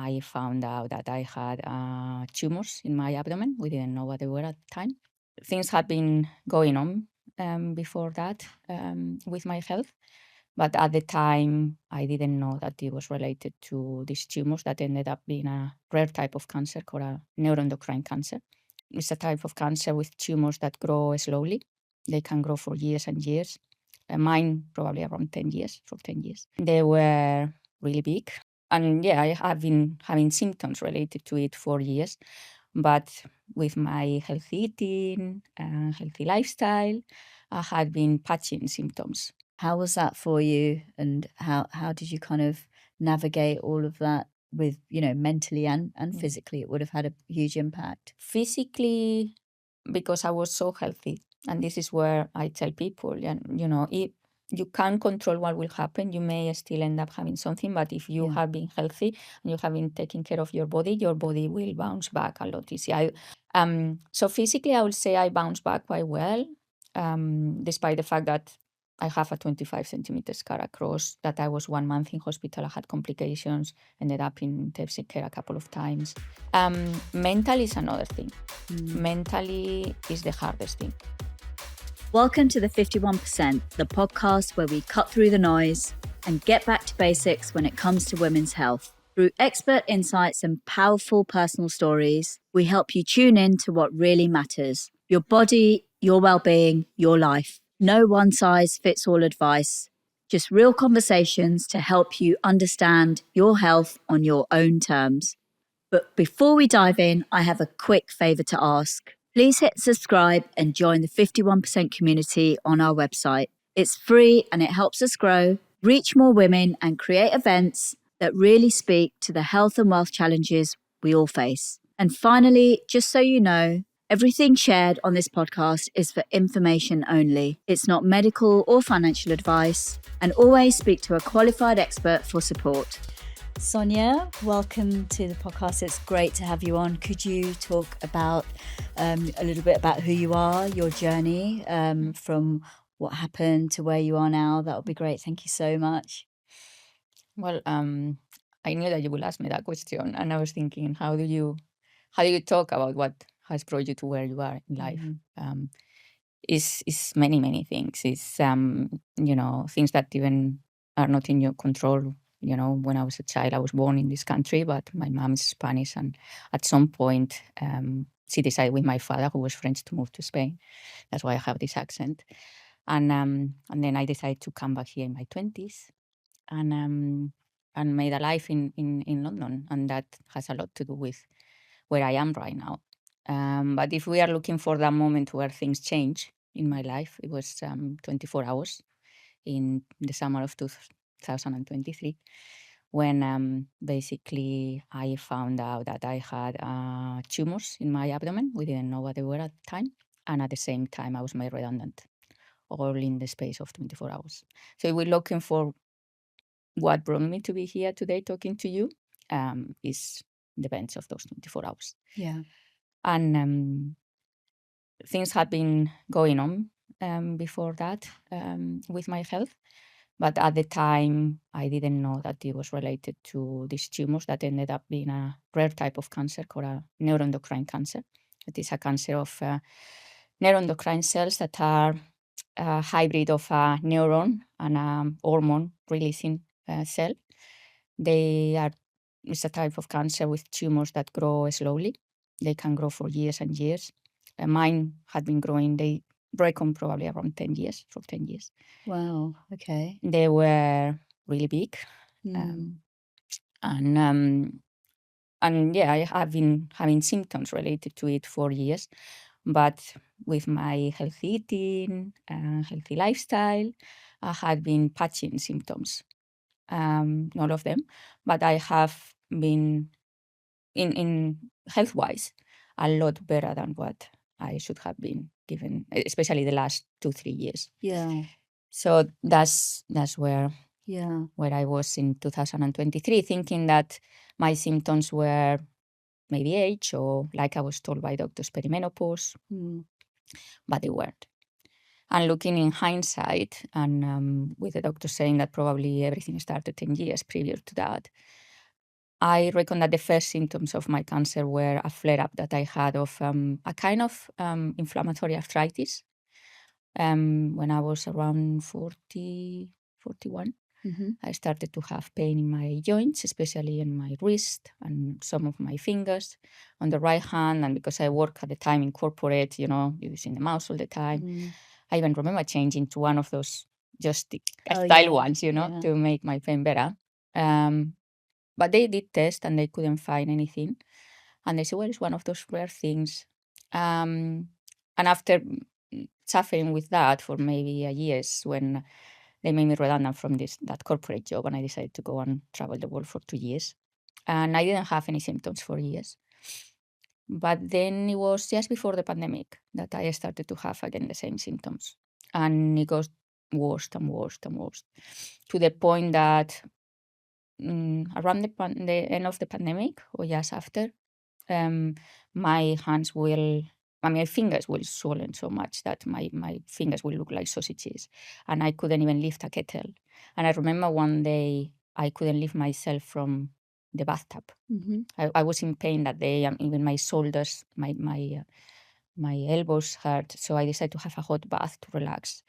I found out that I had tumors in my abdomen. We didn't know what they were at the time. Things had been going on before that with my health. But at the time, I didn't know that it was related to these tumors that ended up being a rare type of cancer called a neuroendocrine cancer. It's a type of cancer with tumors that grow slowly. They can grow for years and years. Mine probably around 10 years, for 10 years. They were really big. And yeah, I have been having symptoms related to it for years. But with my healthy eating and healthy lifestyle, I had been patching symptoms. How was that for you, and how did you kind of navigate all of that with, mentally and physically? It would have had a huge impact. Physically, because I was so healthy, and this is where I tell people, if you can't control what will happen, you may still end up having something, but if you have been healthy and you have been taking care of your body will bounce back a lot easier. So physically, I would say I bounced back quite well, despite the fact that I have a 25 centimeter scar across, that I was 1 month in hospital. I had complications, ended up in intensive care a couple of times. Mental is another thing. Mentally is the hardest thing. Welcome to the 51%, the podcast where we cut through the noise and get back to basics when it comes to women's health. Through expert insights and powerful personal stories, we help you tune in to what really matters: your body, your well-being, your life. No one-size-fits-all advice, just real conversations to help you understand your health on your own terms. But before we dive in, I have a quick favour to ask. Please hit subscribe and join the 51% community on our website. It's free and it helps us grow, reach more women, and create events that really speak to the health and wealth challenges we all face. And finally, just so you know, everything shared on this podcast is for information only. It's not medical or financial advice, and always speak to a qualified expert for support. Sonia, welcome to the podcast. It's great to have you on. Could you talk about a little bit about who you are, your journey from what happened to where you are now? That would be great. Thank you so much. Well, I knew that you would ask me that question, and I was thinking, how do you talk about what has brought you to where you are in life? It's many things. It's things that even are not in your control. When I was a child, I was born in this country, but my mom is Spanish, and at some point, she decided with my father, who was French, to move to Spain. That's why I have this accent. And then I decided to come back here in my 20s, and made a life in London, and that has a lot to do with where I am right now. But if we are looking for that moment where things change in my life, it was 24 hours in the summer of 2023, when basically I found out that I had tumors in my abdomen. We didn't know what they were at the time. And at the same time, I was made redundant, all in the space of 24 hours. So we're looking for what brought me to be here today talking to you, is the events of those 24 hours. Yeah. And things had been going on before that with my health. But at the time, I didn't know that it was related to these tumors that ended up being a rare type of cancer called a neuroendocrine cancer. It is a cancer of neuroendocrine cells that are a hybrid of a neuron and a hormone releasing cell. It's a type of cancer with tumors that grow slowly. They can grow for years and years. Mine had been growing. They reckon probably around 10 years, for 10 years. Wow. Okay. They were really big. And yeah, I have been having symptoms related to it for years. But with my healthy eating and healthy lifestyle, I had been patching symptoms. Not of them, but I have been in health-wise a lot better than what I should have been, given, especially the last 2-3 years. Yeah. So that's where Yeah. I was in 2023, thinking that my symptoms were maybe age, or like I was told by doctors, perimenopause, but they weren't. And looking in hindsight, and with the doctor saying that probably everything started 10 years previous to that, I reckon that the first symptoms of my cancer were a flare-up that I had of a kind of inflammatory arthritis when I was around 40, 41. I started to have pain in my joints, especially in my wrist and some of my fingers on the right hand. And because I work at the time in corporate, using the mouse all the time, I even remember changing to one of those just style ones, to make my pain better. But they did test and they couldn't find anything. And they said, well, it's one of those rare things. And after suffering with that for maybe a year, when they made me redundant from that corporate job, and I decided to go and travel the world for 2 years. And I didn't have any symptoms for years. But then it was just before the pandemic that I started to have again the same symptoms. And it got worse and worse and worse, to the point that around the end of the pandemic or just after, my fingers will swollen so much that my fingers will look like sausages, and I couldn't even lift a kettle. And I remember one day I couldn't lift myself from the bathtub. I was in pain that day, and even my shoulders, my elbows hurt. So I decided to have a hot bath to relax.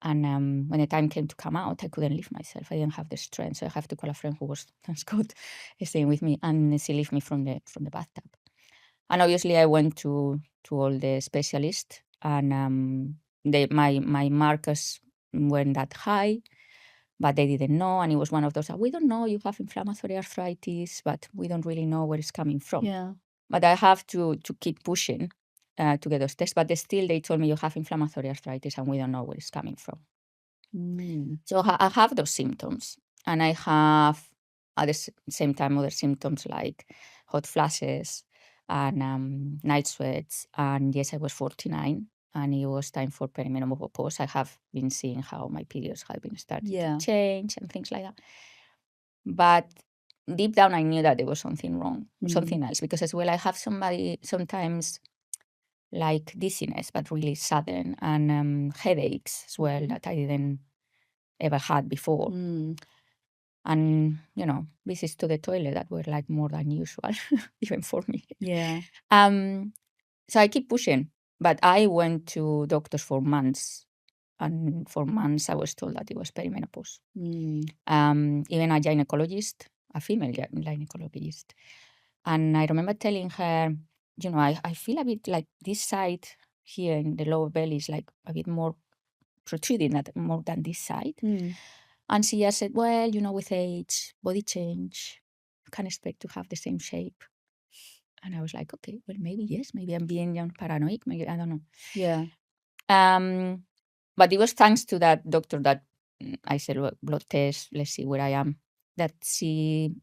And when the time came to come out, I couldn't lift myself. I didn't have the strength, so I have to call a friend who was, thanks God, staying with me, and she lifted me from the bathtub. And obviously, I went to all the specialists, and my markers weren't that high, but they didn't know. And it was one of those, we don't know, you have inflammatory arthritis, but we don't really know where it's coming from. Yeah. But I have to keep pushing to get those tests. But still, they told me you have inflammatory arthritis and we don't know where it's coming from. So I have those symptoms. And I have, at the same time, other symptoms like hot flashes and night sweats. And yes, I was 49 and it was time for perimenopause. I have been seeing how my periods have been starting to change and things like that. But deep down, I knew that there was something wrong, something else, because as well, I have sometimes like dizziness, but really sudden, and headaches as well that I didn't ever had before. And, visits to the toilet that were like more than usual, even for me. Yeah. So I keep pushing, but I went to doctors for months. And for months, I was told that it was perimenopause. Even a gynecologist, a female gynecologist. And I remember telling her, I feel a bit like this side here in the lower belly is like a bit more protruding more than this side. And she just said, well, with age, body change, you can expect to have the same shape. And I was like, okay, well, maybe yes, maybe I'm being paranoid, maybe, I don't know. Yeah. But it was thanks to that doctor that I said, well, blood test, let's see where I am. That she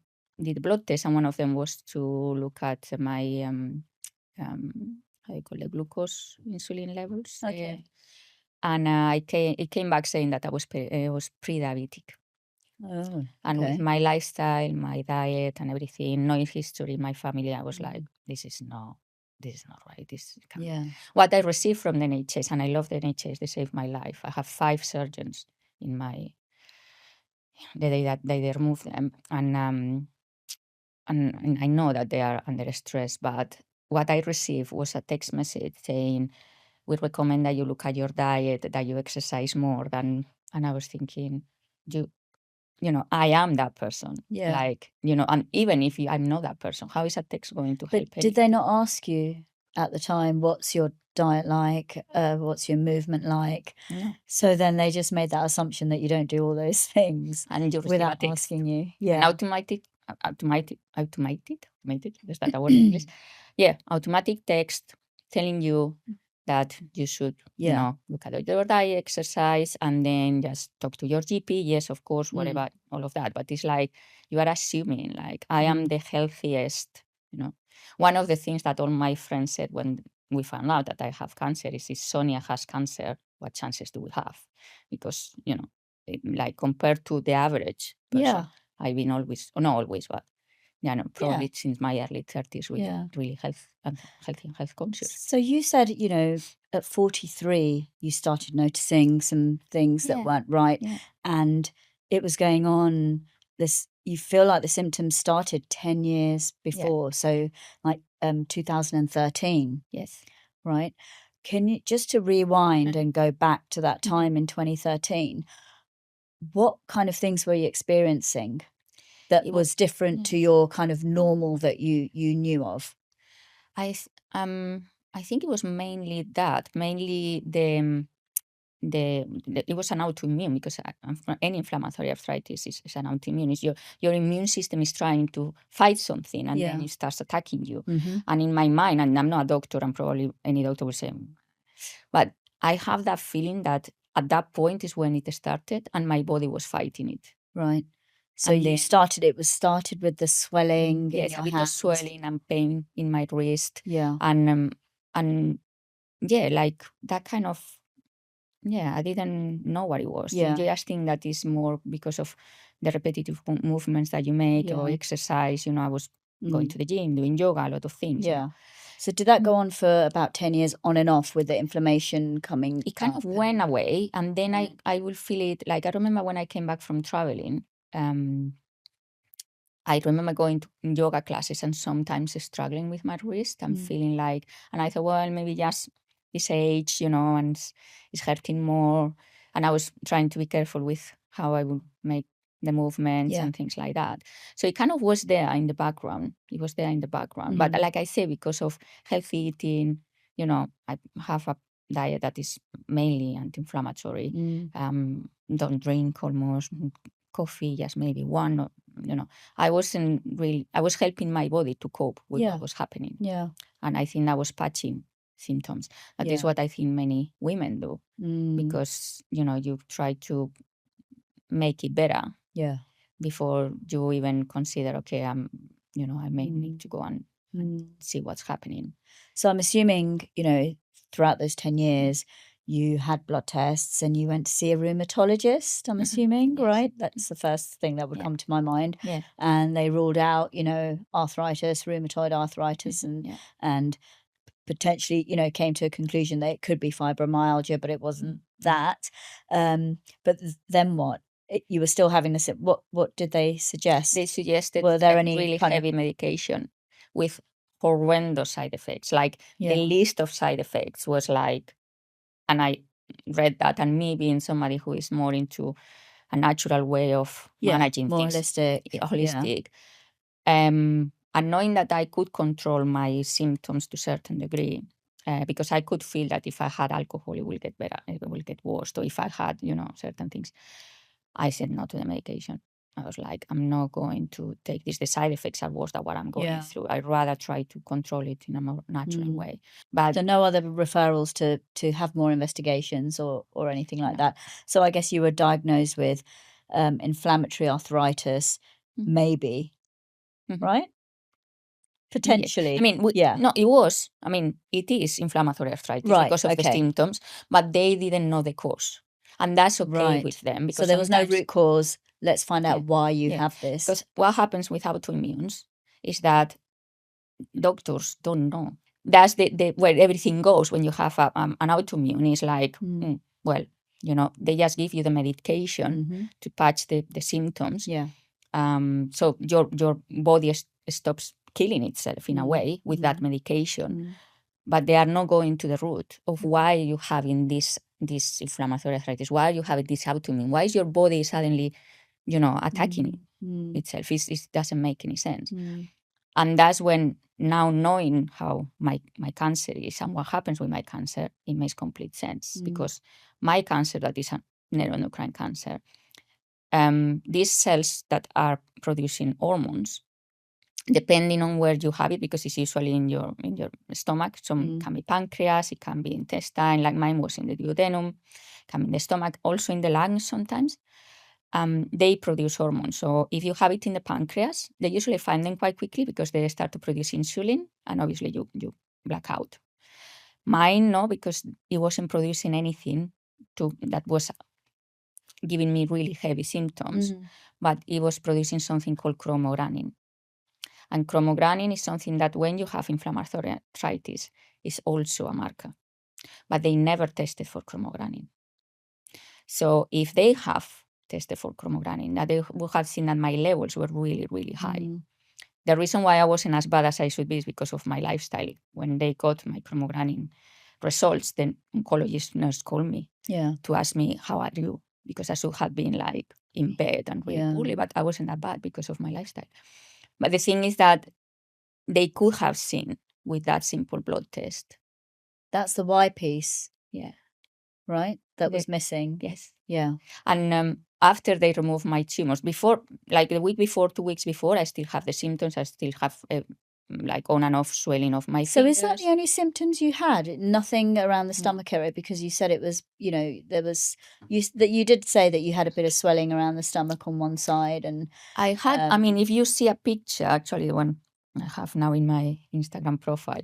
did blood tests, and one of them was to look at my, how do you call it, glucose, insulin levels. Okay. And it came back saying that I was pre-diabetic. Oh, and with my lifestyle, my diet, and everything, knowing history in my family, I was like, this is not right. What I received from the NHS, and I love the NHS, they saved my life. I have 5 surgeons in the day that they removed them, and I know that they are under stress. But what I received was a text message saying, we recommend that you look at your diet, that you exercise more than. And I was thinking, I am that person. Yeah. Like, and even if I'm not that person, how is a text going to help? But did they not ask you at the time, what's your diet like? What's your movement like? No. So then they just made that assumption that you don't do all those things And you without asking you. Yeah. And automated, is that a word in English? Yeah, automatic text telling you that you should, look at your diet, exercise, and then just talk to your GP. Yes, of course, whatever, all of that. But it's like you are assuming, like, I am the healthiest, One of the things that all my friends said when we found out that I have cancer is, if Sonia has cancer, what chances do we have? Because, like compared to the average person, I've been always, not always, but probably since my early 30s, really healthy and health conscious. So you said, at 43, you started noticing some things that weren't right, and it was going on this, you feel like the symptoms started 10 years before, so like 2013. Yes. Right. Can you, just to rewind and go back to that time in 2013, what kind of things were you experiencing that was different to your kind of normal that you knew of? I think it was mainly that, mainly it was an autoimmune, because any inflammatory arthritis is an autoimmune. It's your immune system is trying to fight something, and then it starts attacking you. And in my mind, and I'm not a doctor, and probably any doctor will say, but I have that feeling that at that point is when it started, and my body was fighting it. Right. So it was started with the swelling. Yes, a bit of swelling and pain in my wrist. Yeah. And yeah, like that kind of, I didn't know what it was. Yeah. You just think that is more because of the repetitive movements that you make or exercise. I was going to the gym, doing yoga, a lot of things. Yeah. So did that go on for about 10 years on and off with the inflammation coming? It kind of went away, and then I will feel it. Like, I remember when I came back from traveling, I remember going to yoga classes and sometimes struggling with my wrist and feeling like, and I thought, well, maybe just this age, and it's hurting more. And I was trying to be careful with how I would make the movements and things like that. So it kind of was there in the background. It was there in the background. But like I say, because of healthy eating, I have a diet that is mainly anti-inflammatory. Don't drink almost coffee, just maybe one, or, I was helping my body to cope with what was happening. Yeah. And I think that was patching symptoms. That is what I think many women do, because, you try to make it better. Yeah. Before you even consider, okay, I may need to go and see what's happening. So I'm assuming, throughout those 10 years, you had blood tests and you went to see a rheumatologist, I'm assuming, right? That's the first thing that would come to my mind. Yeah. And they ruled out, arthritis, rheumatoid arthritis, and potentially, came to a conclusion that it could be fibromyalgia, but it wasn't that. But then what? You were still having this. What did they suggest? They suggested were there any really heavy medication with horrendous side effects. Like, the list of side effects was like, and I read that, and me being somebody who is more into a natural way of managing more things, holistic. And knowing that I could control my symptoms to a certain degree, because I could feel that if I had alcohol, it will get better, it will get worse. So if I had, certain things, I said no to the medication. I was like, I'm not going to take this. The side effects are worse than what I'm going through. I'd rather try to control it in a more natural way. But so no other referrals to have more investigations or anything like that. So I guess you were diagnosed with inflammatory arthritis, maybe, right? Potentially. I mean, no, it was. I mean, it is inflammatory arthritis because of the symptoms, but they didn't know the cause. And that's okay with them. Because so there was no root cause. Let's find out why you have this. Because what happens with autoimmunes is that doctors don't know. That's the where everything goes when you have an autoimmune. Is like, well, they just give you the medication to patch the symptoms. Yeah. So your body stops killing itself in a way with that medication. But they are not going to the root of why you're having this inflammatory arthritis. Why are you having this autoimmune? Why is your body suddenly, attacking itself? It doesn't make any sense. And that's when, now knowing how my cancer is and what happens with my cancer, it makes complete sense. Because my cancer, that is a neuroendocrine cancer, these cells that are producing hormones, depending on where you have it, because it's usually in your stomach. Some can be pancreas, it can be intestine, like mine was in the duodenum, can be in the stomach, also in the lungs sometimes. They produce hormones. So if you have it in the pancreas, they usually find them quite quickly because they start to produce insulin, and obviously you black out. Mine, no, because it wasn't producing anything that was giving me really heavy symptoms, but it was producing something called chromogranin. And chromogranin is something that when you have inflammatory arthritis is also a marker. But they never tested for chromogranin. So if they have tested for chromogranin, that they would have seen that my levels were really, really high. The reason why I wasn't as bad as I should be is because of my lifestyle. When they got my chromogranin results, the oncologist nurse called me to ask me, how are you? Because I should have been like in bed and really poorly, but I wasn't that bad because of my lifestyle. But the thing is that they could have seen with that simple blood test. That's the Y piece. Yeah. Right? That was missing. Yes. Yeah. And after they removed my tumors, before, like the week before, 2 weeks before, I still have the symptoms. I still have like on and off swelling of my fingers. Is that the only symptoms you had? Nothing around the stomach area? Because you said it was, there was, you did say that you had a bit of swelling around the stomach on one side. And I had, I mean, if you see a picture, actually the one I have now in my Instagram profile,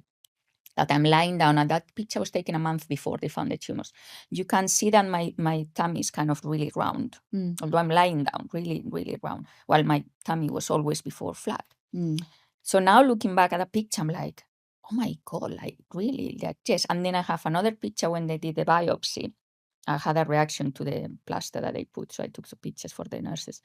that I'm lying down, and that picture was taken a month before they found the tumors. You can see that my tummy is kind of really round, although I'm lying down, really, really round, while my tummy was always before flat. So now looking back at the picture, I'm like, oh my God, like really, like yes. And then I have another picture when they did the biopsy. I had a reaction to the plaster that they put, so I took some pictures for the nurses.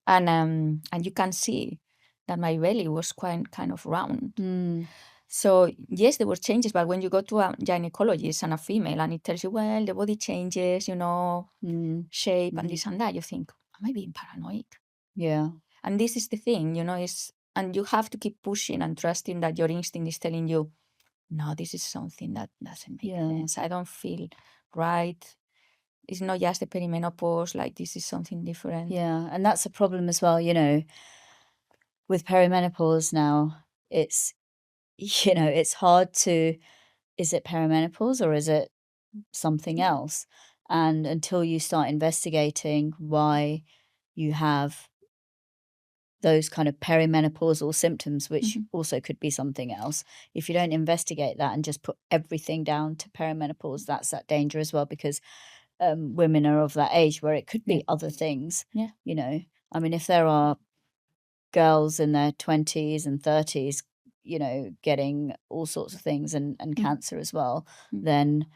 And you can see that my belly was quite kind of round. So yes, there were changes, but when you go to a gynecologist and a female and it tells you, well, the body changes, shape and this and that, you think, am I being paranoid? Yeah. And this is the thing, and you have to keep pushing and trusting that your instinct is telling you, no, this is something that doesn't make sense. I don't feel right. It's not just the perimenopause, like this is something different. Yeah, and that's a problem as well, with perimenopause now. It's, it's hard to, is it perimenopause or is it something else? And until you start investigating why you have those kind of perimenopausal symptoms, which also could be something else, if you don't investigate that and just put everything down to perimenopause, that's that danger as well, because women are of that age where it could be other things. Yeah. I mean, if there are girls in their 20s and 30s, getting all sorts of things and cancer as well, then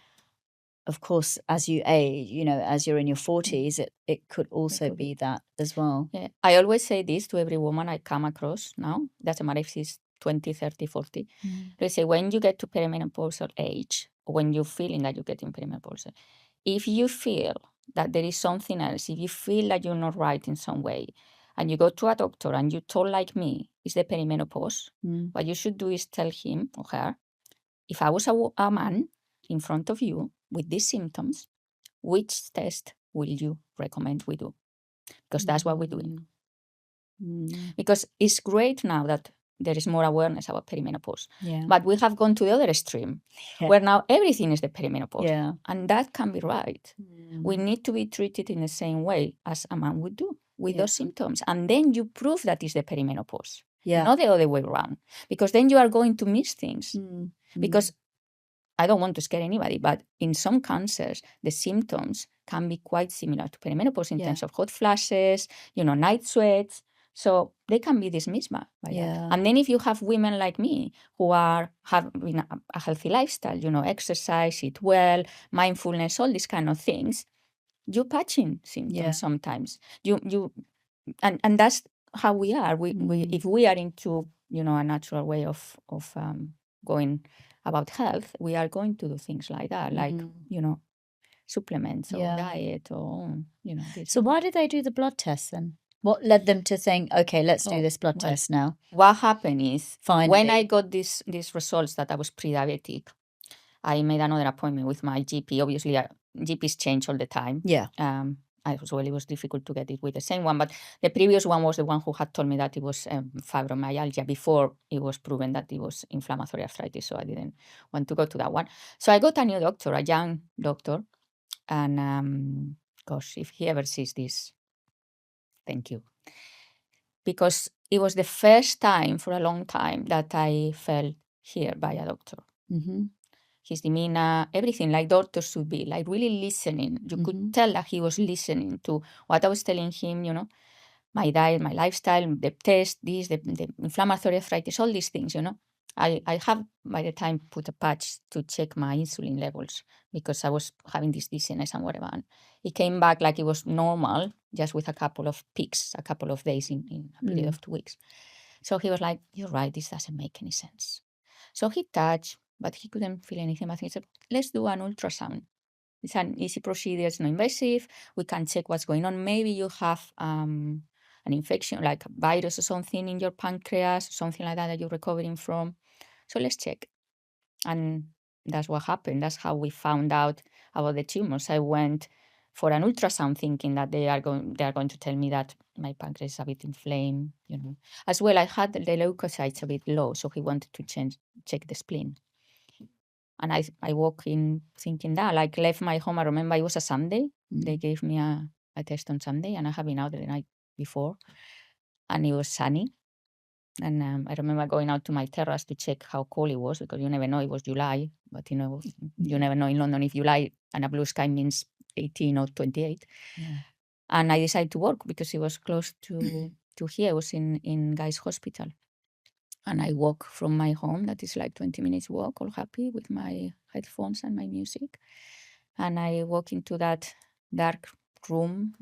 of course, as you age, as you're in your 40s, it could also be that as well. Yeah. I always say this to every woman I come across now. Doesn't matter if she's 20, 30, 40. They say, when you get to perimenopausal age, or when you're feeling that you're getting perimenopausal, if you feel that there is something else, if you feel that you're not right in some way, and you go to a doctor and you told like me, it's the perimenopause, what you should do is tell him or her, if I was a man in front of you with these symptoms, which test will you recommend we do? Because that's what we're doing. Because it's great now that there is more awareness about perimenopause. Yeah. But we have gone to the other extreme, where now everything is the perimenopause. Yeah. And that can be right. We need to be treated in the same way as a man would do with those symptoms. And then you prove that it's the perimenopause, not the other way around. Because then you are going to miss things. Because I don't want to scare anybody, but in some cancers, the symptoms can be quite similar to perimenopause in terms of hot flashes, night sweats. So they can be dismissed by that. And then if you have women like me who are having a healthy lifestyle, exercise, eat well, mindfulness, all these kind of things, you're patching symptoms sometimes. And that's how we are. We if we are into a natural way of going about health, we are going to do things like that, like supplements or diet or this. So why did they do the blood test then? What led them to think, okay, let's do this blood test now? What happened is, Finally, when I got these results that I was pre-diabetic, I made another appointment with my GP. Obviously, GPs change all the time. Yeah. It was difficult to get it with the same one, but the previous one was the one who had told me that it was fibromyalgia before it was proven that it was inflammatory arthritis, so I didn't want to go to that one. So I got a new doctor, a young doctor, and gosh, if he ever sees this, thank you. Because it was the first time for a long time that I felt heard by a doctor. His demeanor, everything like doctors should be, like really listening. You could tell that he was listening to what I was telling him, my diet, my lifestyle, the test, the inflammatory arthritis, all these things, I have by the time put a patch to check my insulin levels because I was having this dizziness and whatever. And it came back like it was normal, just with a couple of peaks, a couple of days in a period of 2 weeks. So he was like, "You're right, this doesn't make any sense." So he touched, but he couldn't feel anything. But he said, "Let's do an ultrasound. It's an easy procedure, it's not invasive. We can check what's going on. Maybe you have an infection, like a virus or something in your pancreas, something like that you're recovering from. So let's check." And that's what happened. That's how we found out about the tumors. I went for an ultrasound thinking that they are going to tell me that my pancreas is a bit inflamed, As well, I had the leukocytes a bit low, so he wanted to check the spleen. And I walk in thinking that, like, left my home. I remember it was a Sunday. They gave me a test on Sunday, and I had been out the night before, and it was sunny. And I remember going out to my terrace to check how cold it was, because you never know. It was July, but you never know in London if July and a blue sky means 18 or 28. Yeah. And I decided to walk because it was close to here. I was in Guy's Hospital. And I walk from my home, that is like 20 minutes walk, all happy with my headphones and my music. And I walk into that dark room,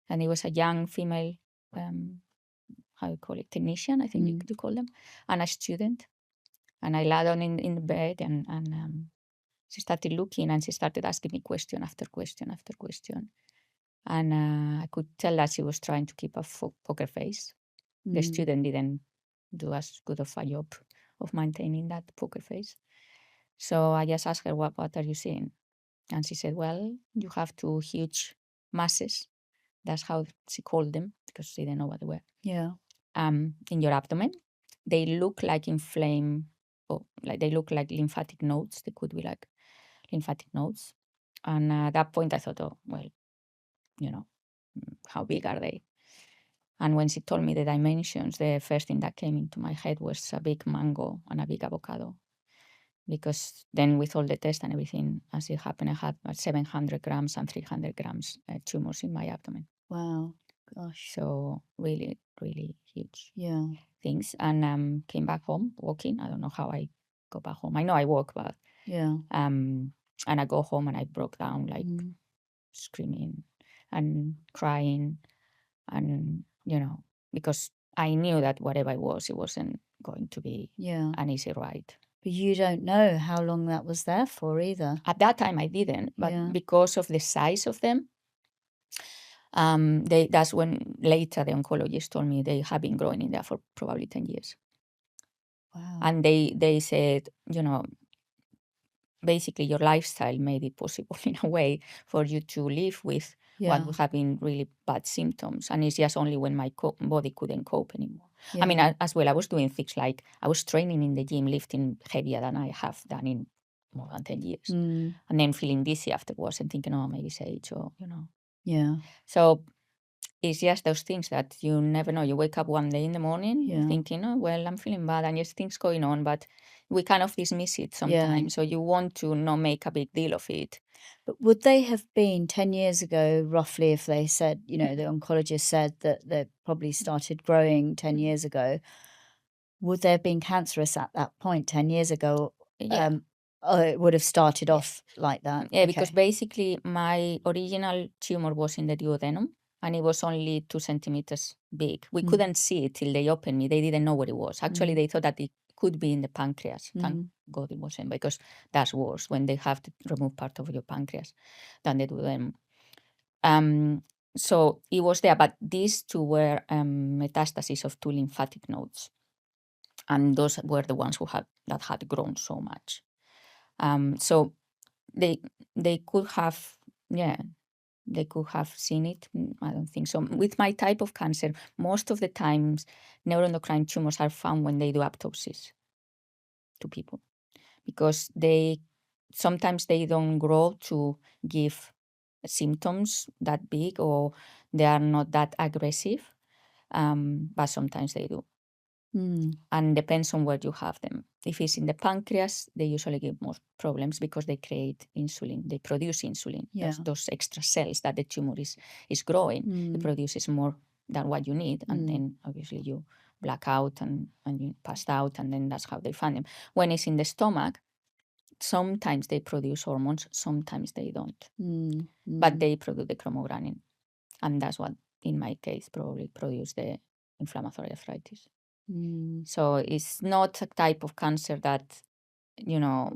and it was a young female, how you call it, technician, I think you call them, and a student. And I lay down in the bed, and she started looking, and she started asking me question after question after question. And I could tell that she was trying to keep a poker face. The student didn't do as good of a job of maintaining that poker face. So I just asked her, what are you seeing? And she said, well, you have two huge masses. That's how she called them, because she didn't know what they were. Yeah. In your abdomen. They look like inflamed, or like they look like lymphatic nodes. They could be like lymphatic nodes. And at that point I thought, oh, well, how big are they? And when she told me the dimensions, the first thing that came into my head was a big mango and a big avocado. Because then with all the tests and everything, as it happened, I had 700 grams and 300 grams tumors in my abdomen. Wow. Gosh. So really, really huge Yeah. things. And came back home walking. I don't know how I go back home. I know I walk, but Yeah. and I go home and I broke down, like screaming and crying, and because I knew that whatever it wasn't going to be an easy ride. But you don't know how long that was there for either. At that time I didn't, but because of the size of them, that's when later the oncologist told me they have been growing in there for probably 10 years. Wow. And they said, basically your lifestyle made it possible in a way for you to live with what would have been really bad symptoms. And it's just only when my body couldn't cope anymore. Yeah. I mean, as well, I was doing things like I was training in the gym, lifting heavier than I have done in more than 10 years. And then feeling dizzy afterwards and thinking, oh, maybe it's age or, Yeah. So it's just those things that you never know. You wake up one day in the morning thinking, oh, well, I'm feeling bad and there's things going on, but we kind of dismiss it sometimes. Yeah. So you want to not make a big deal of it. But would they have been 10 years ago, roughly, if they said, the oncologist said that they probably started growing 10 years ago, would they have been cancerous at that point 10 years ago? Yeah. It would have started off like that? Yeah, because basically my original tumor was in the duodenum. And it was only 2 centimeters big. We couldn't see it till they opened me. They didn't know what it was. Actually, they thought that it could be in the pancreas. Thank God it wasn't, because that's worse when they have to remove part of your pancreas than they do them. So it was there, but these two were metastases of 2 lymphatic nodes. And those were the ones that had grown so much. So they could have, they could have seen it. I don't think so. With my type of cancer, most of the times neuroendocrine tumors are found when they do autopsies to people, because sometimes they don't grow to give symptoms that big, or they are not that aggressive, but sometimes they do. And depends on where you have them. If it's in the pancreas, they usually give more problems because they create insulin. They produce insulin. Yeah. Those extra cells that the tumor is growing. It produces more than what you need. And then obviously you black out and you passed out, and then that's how they find them. When it's in the stomach, sometimes they produce hormones, sometimes they don't. But they produce the chromogranin. And that's what, in my case, probably produced the inflammatory arthritis. So it's not a type of cancer that, you know,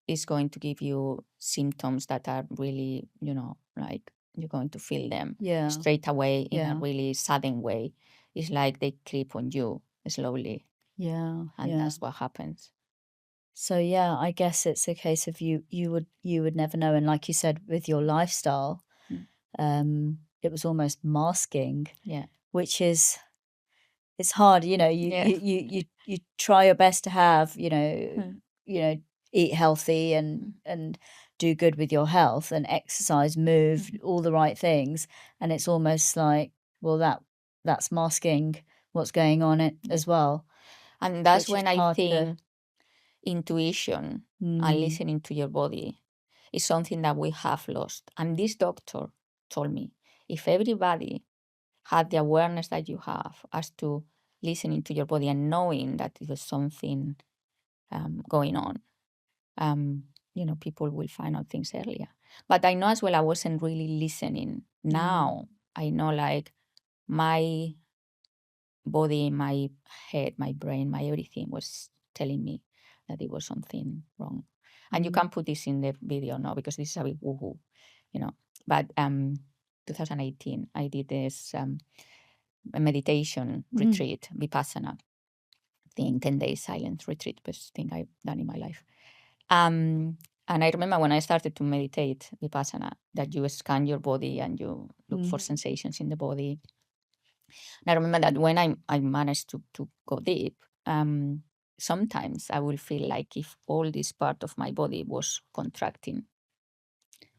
is going to give you symptoms that are really, you know, like you're going to feel them straight away in a really sudden way. It's like they creep on you slowly. And that's what happens. So yeah, I guess it's a case of you would never know. And like you said, with your lifestyle, it was almost masking, which is, it's hard, you know, you try your best to have, you know, eat healthy and do good with your health and exercise, move, all the right things. And it's almost like, well, that's masking what's going on as well. And that's when I think intuition and listening to your body is something that we have lost. And this doctor told me, if everybody had the awareness that you have as to listening to your body and knowing that there's something going on, you know, people will find out things earlier. But I know as well I wasn't really listening. Now I know, like, my body, my head, my brain, my everything was telling me that it was something wrong. And you can put this in the video now because this is a bit woohoo, you know. But 2018, I did this a meditation retreat, Vipassana thing, 10 days silent retreat, best thing I've done in my life. And I remember when I started to meditate Vipassana, that you scan your body and you look for sensations in the body. And I remember that when I managed to go deep, sometimes I will feel like if all this part of my body was contracting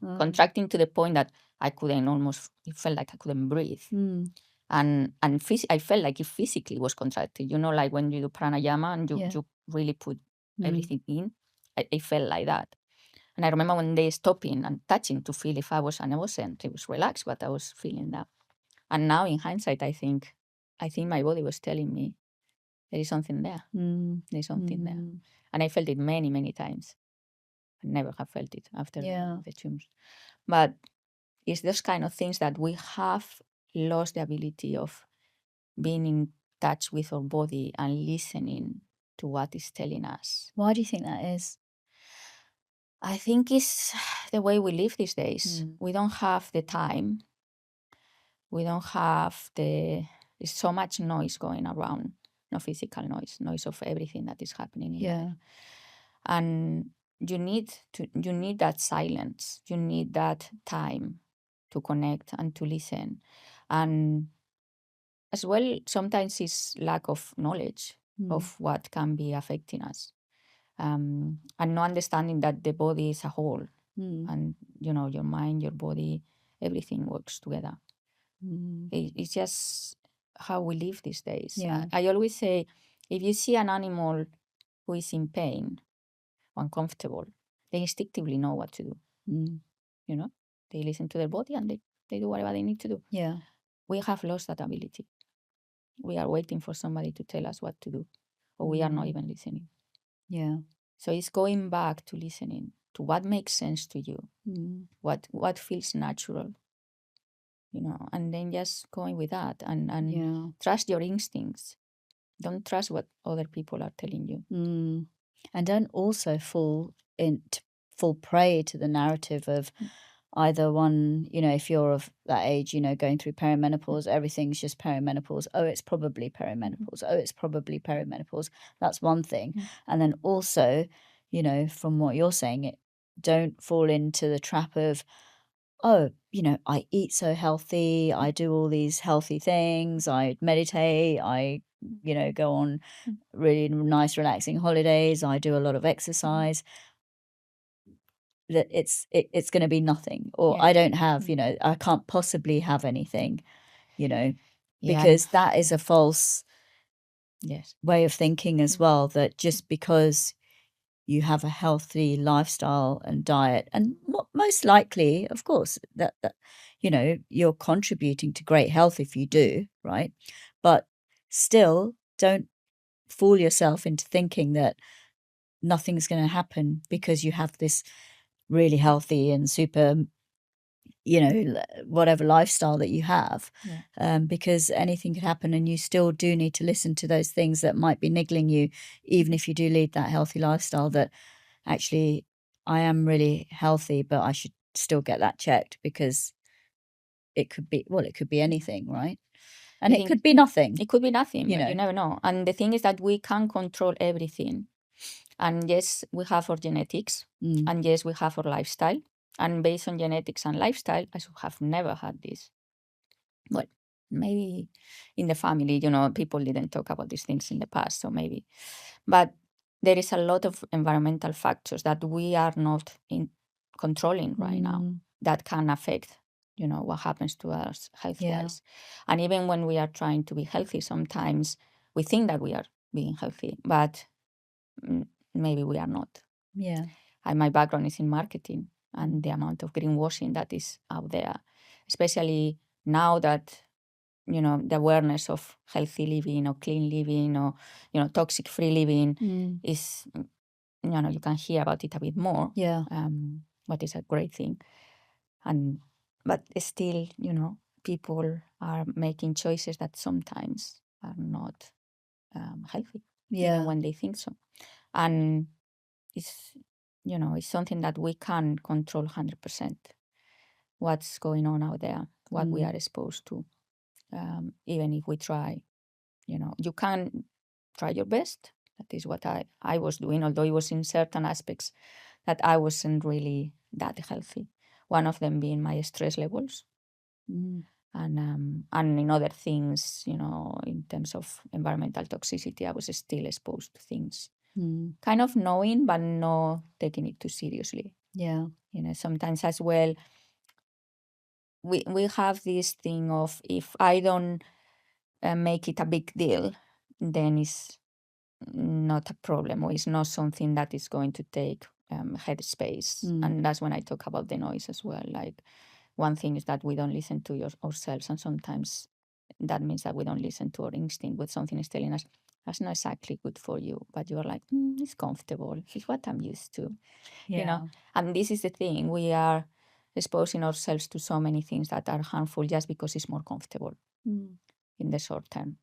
to the point that I couldn't almost, it felt like I couldn't breathe. And I felt like it physically was contracted. You know, like when you do pranayama and you really put everything in, I felt like that. And I remember one day stopping and touching to feel if I wasn't, it was relaxed, but I was feeling that. And now in hindsight, I think my body was telling me there is something there. There's something there. And I felt it many, many times. I never have felt it after the tumors. But it's those kind of things that we have lost the ability of being in touch with our body and listening to what is telling us. Why do you think that is? I think it's the way we live these days. We don't have the time. We don't have there's so much noise going around, no physical noise of everything that is happening in life. And you need that silence. You need that time to connect and to listen. And as well, sometimes it's lack of knowledge of what can be affecting us. And no understanding that the body is a whole. And, you know, your mind, your body, everything works together. It's just how we live these days. I always say, if you see an animal who is in pain, uncomfortable, they instinctively know what to do. You know, they listen to their body and they do whatever they need to do. We have lost that ability. We are waiting for somebody to tell us what to do, or we are not even listening. So it's going back to listening to what makes sense to you, what feels natural, you know, and then just going with that and trust your instincts. Don't trust what other people are telling you. And don't also fall prey to the narrative of either one, you know, if you're of that age, you know, going through perimenopause, everything's just perimenopause. Oh, it's probably perimenopause. Oh, it's probably perimenopause. That's one thing. And then also, you know, from what you're saying, don't fall into the trap of, oh, you know, I eat so healthy, I do all these healthy things, I meditate, I, you know, go on really nice, relaxing holidays, I do a lot of exercise, that it's going to be nothing, or I don't have, you know, I can't possibly have anything, you know, because that is a false way of thinking as well, that just because you have a healthy lifestyle and diet, and most likely, of course, that you know, you're contributing to great health if you do, right? But still, don't fool yourself into thinking that nothing's going to happen because you have this really healthy and super, whatever lifestyle that you have. Because anything could happen, and you still do need to listen to those things that might be niggling you, even if you do lead that healthy lifestyle, that actually I am really healthy, but I should still get that checked, because it could be anything, right? And it could be nothing. It could be nothing, but you never know. And the thing is that we can't control everything. And yes, we have our genetics, and yes, we have our lifestyle. And based on genetics and lifestyle, I should have never had this. Well, maybe in the family, people didn't talk about these things in the past, so maybe. But there is a lot of environmental factors that we are not controlling right now that can affect, what happens to us health-wise. And even when we are trying to be healthy, sometimes we think that we are being healthy, but maybe we are not. Yeah. And my background is in marketing, and the amount of greenwashing that is out there, especially now that, the awareness of healthy living or clean living or, toxic-free living is, you can hear about it a bit more. Yeah. What is a great thing. But still, people are making choices that sometimes are not healthy, even when they think so. And it's something that we can't control 100%. What's going on out there, what we are exposed to, even if we try. You can try your best. That is what I was doing, although it was in certain aspects that I wasn't really that healthy. One of them being my stress levels. And in other things, in terms of environmental toxicity, I was still exposed to things. Kind of knowing, but not taking it too seriously. Yeah. Sometimes as well, we have this thing of, if I don't make it a big deal, then it's not a problem, or it's not something that is going to take headspace. And that's when I talk about the noise as well. Like, one thing is that we don't listen to ourselves, and sometimes that means that we don't listen to our instinct when something is telling us that's not exactly good for you, but you're like, it's comfortable, it's what I'm used to. And this is the thing, we are exposing ourselves to so many things that are harmful just because it's more comfortable in the short term.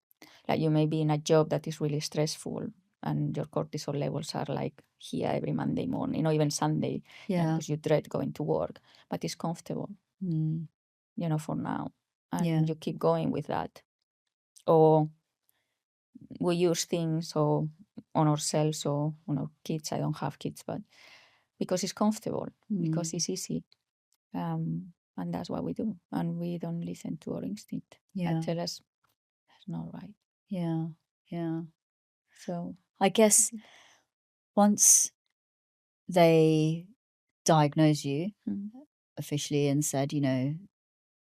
Like, you may be in a job that is really stressful, and your cortisol levels are like here every Monday morning, or even Sunday, because you dread going to work, but it's comfortable, for now. And you keep going with that. Or we use things on ourselves or on our kids. I don't have kids, but because it's comfortable, because it's easy. And that's what we do. And we don't listen to our instinct. That tell us that's not right. Yeah. Yeah. So I guess once they diagnose you officially and said,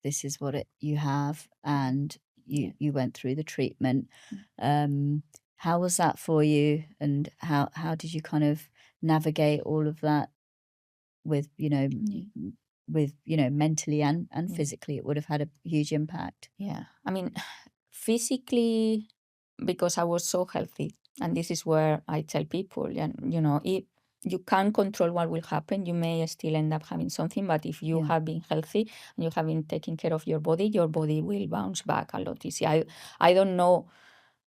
this is what you have, and you went through the treatment, how was that for you, and how did you kind of navigate all of that with mentally and physically? It would have had a huge impact. I mean, physically, because I was so healthy, and this is where I tell people, if you can't control what will happen, you may still end up having something, but if you have been healthy and you have been taking care of your body will bounce back a lot easier. I don't know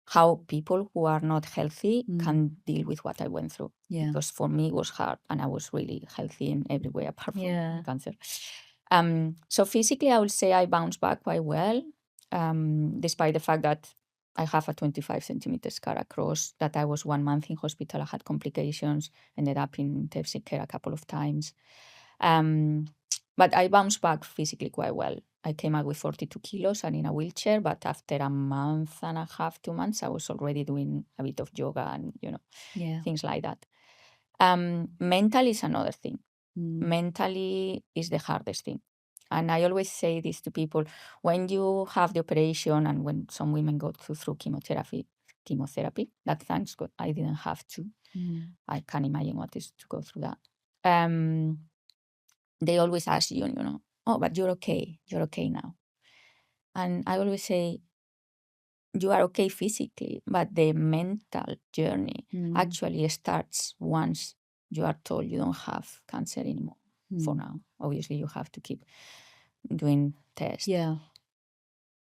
how people who are not healthy can deal with what I went through, because for me it was hard, and I was really healthy in every way apart from cancer. So physically, I would say I bounced back quite well, despite the fact that I have a 25 centimeter scar across, that I was 1 month in hospital. I had complications, ended up in intensive care a couple of times. But I bounced back physically quite well. I came out with 42 kilos and in a wheelchair, but after a month and a half, 2 months, I was already doing a bit of yoga and, things like that. Mental is another thing. Mentally is the hardest thing. And I always say this to people, when you have the operation, and when some women go through chemotherapy, that thanks God I didn't have to. I can't imagine what is to go through that. They always ask you, oh, but you're okay now. And I always say, you are okay physically, but the mental journey actually starts once you are told you don't have cancer anymore. For now, obviously, you have to keep doing tests. Yeah.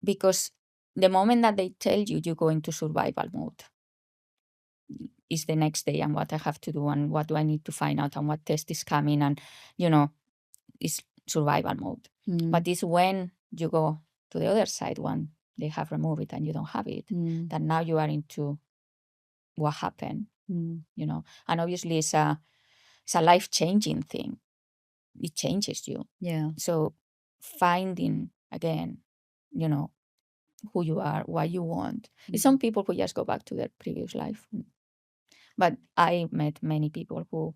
Because the moment that they tell you you go into survival mode is the next day, and what I have to do and what do I need to find out and what test is coming, and it's survival mode. But it's when you go to the other side, when they have removed it and you don't have it, that now you are into what happened, and obviously it's a life-changing thing. It changes you. Yeah. So finding again, who you are, what you want. It's some people who just go back to their previous life. But I met many people who,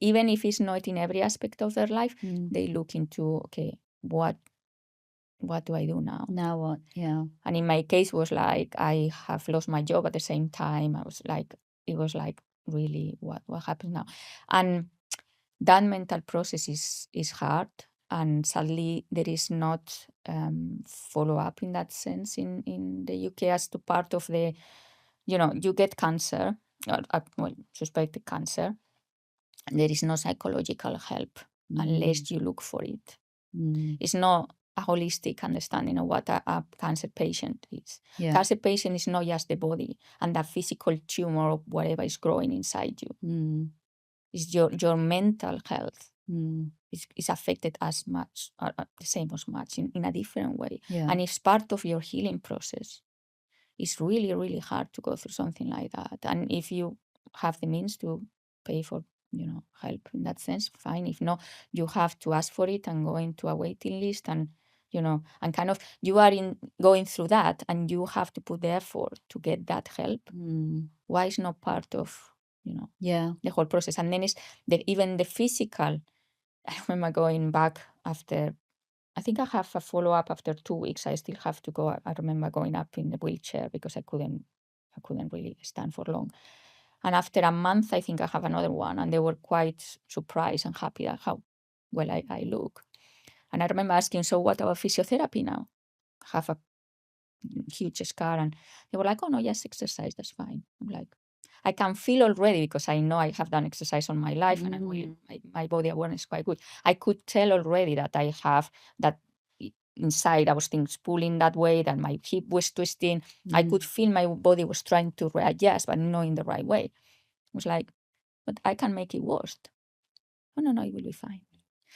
even if it's not in every aspect of their life, they look into, okay, what do I do now? Now what? Yeah. And in my case was like, I have lost my job at the same time. It was like, really, what happens now? And that mental process is hard. And sadly, there is not follow-up in that sense in the UK as to part of the, you get cancer, or suspected cancer. There is no psychological help unless you look for it. It's not a holistic understanding of what a cancer patient is. Yeah. Cancer patient is not just the body and the physical tumor or whatever is growing inside you. It's your mental health is affected as much, or the same as much, in a different way. Yeah. And it's part of your healing process. It's really, really hard to go through something like that. And if you have the means to pay for, help in that sense, fine. If not, you have to ask for it and go into a waiting list, and, and kind of you are going through that, and you have to put the effort to get that help. Why is not part of, the whole process? And then it's even the physical. I remember going back after, I think I have a follow-up after 2 weeks. I still have to go. I remember going up in the wheelchair because I couldn't really stand for long. And after a month, I think I have another one, and they were quite surprised and happy at how well I look. And I remember asking, so what about physiotherapy now? I have a huge scar, and they were like, oh no, just exercise, that's fine. I'm like, I can feel already, because I know I have done exercise all my life, and my body awareness is quite good. I could tell already that I have that inside. I was things pulling that way, that my hip was twisting. I could feel my body was trying to readjust, but not in the right way. It was like, but I can make it worse. Oh, no, it will be fine.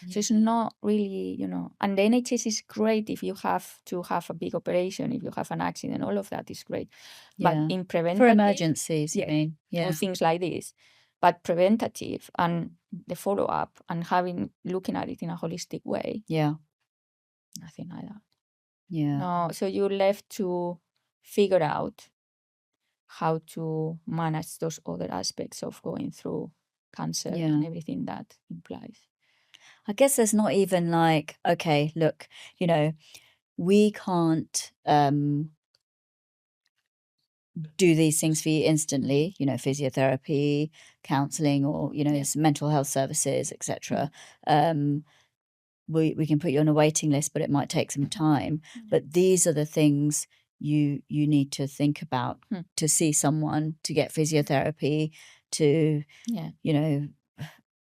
So it's not really, and the NHS is great if you have to have a big operation, if you have an accident, all of that is great. Yeah. But in preventative, for emergencies, you mean? Yeah. or things like this. But preventative and the follow-up and looking at it in a holistic way. Yeah. Nothing like that. Yeah. No, so you're left to figure out how to manage those other aspects of going through cancer and everything that implies. I guess there's not even like, okay, look, we can't do these things for you instantly, physiotherapy, counseling, or, mental health services, etc. We can put you on a waiting list, but it might take some time. But these are the things you need to think about to see someone, to get physiotherapy, to,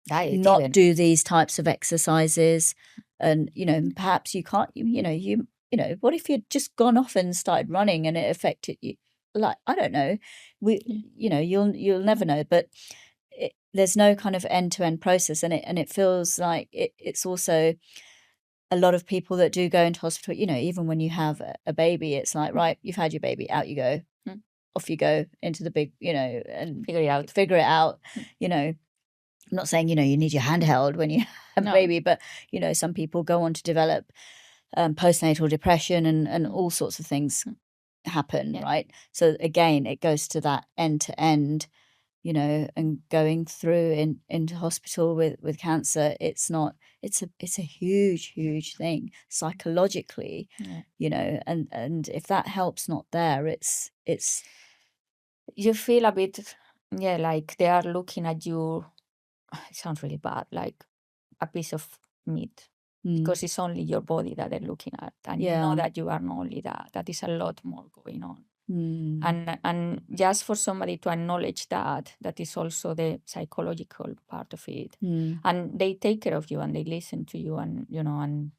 Diet, not even. do these types of exercises. And, perhaps you can't, what if you'd just gone off and started running and it affected you? Like, I don't know. You'll never know. But there's no kind of end-to-end process, and it feels like it's also a lot of people that do go into hospital. Even when you have a baby, it's like, right, you've had your baby, out you go, off you go into the big, and Figure it out. I'm not saying, you need your handheld when you have a baby, but, some people go on to develop postnatal depression and all sorts of things happen, right? So again, it goes to that end to end, and going through into hospital with cancer. It's a huge thing psychologically, and if that help's not there, it's you feel a bit, like they are looking at you. It sounds really bad, like a piece of meat, because it's only your body that they're looking at, and you know that you are not only that. That is a lot more going on. And just for somebody to acknowledge that is also the psychological part of it. And they take care of you and they listen to you, and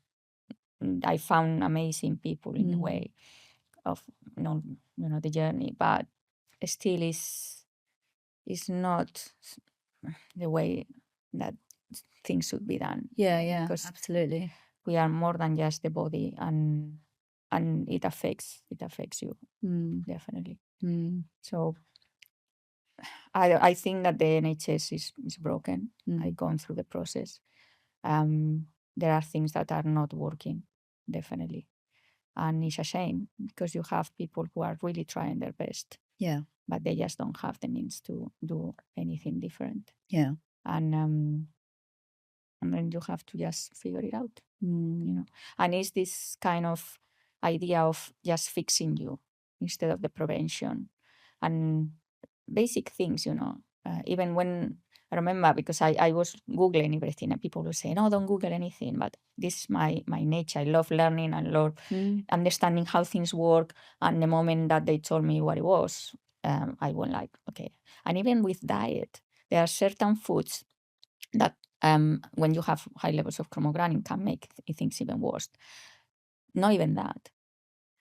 and I found amazing people in the way of the journey, but still is not the way that things should be done. Yeah, because absolutely. we are more than just the body, and it affects you definitely. So I think that the NHS is broken. I've gone through the process. There are things that are not working, definitely. And it's a shame because you have people who are really trying their best. Yeah. But they just don't have the means to do anything different. Yeah. And then you have to just figure it out. And it's this kind of idea of just fixing you instead of the prevention and basic things. Even when I remember, because I was Googling everything and people were saying, "No, don't Google anything." But this is my nature. I love learning and love understanding how things work. And the moment that they told me what it was, I went like, okay. And even with diet, there are certain foods that when you have high levels of chromogranin can make things even worse. Not even that.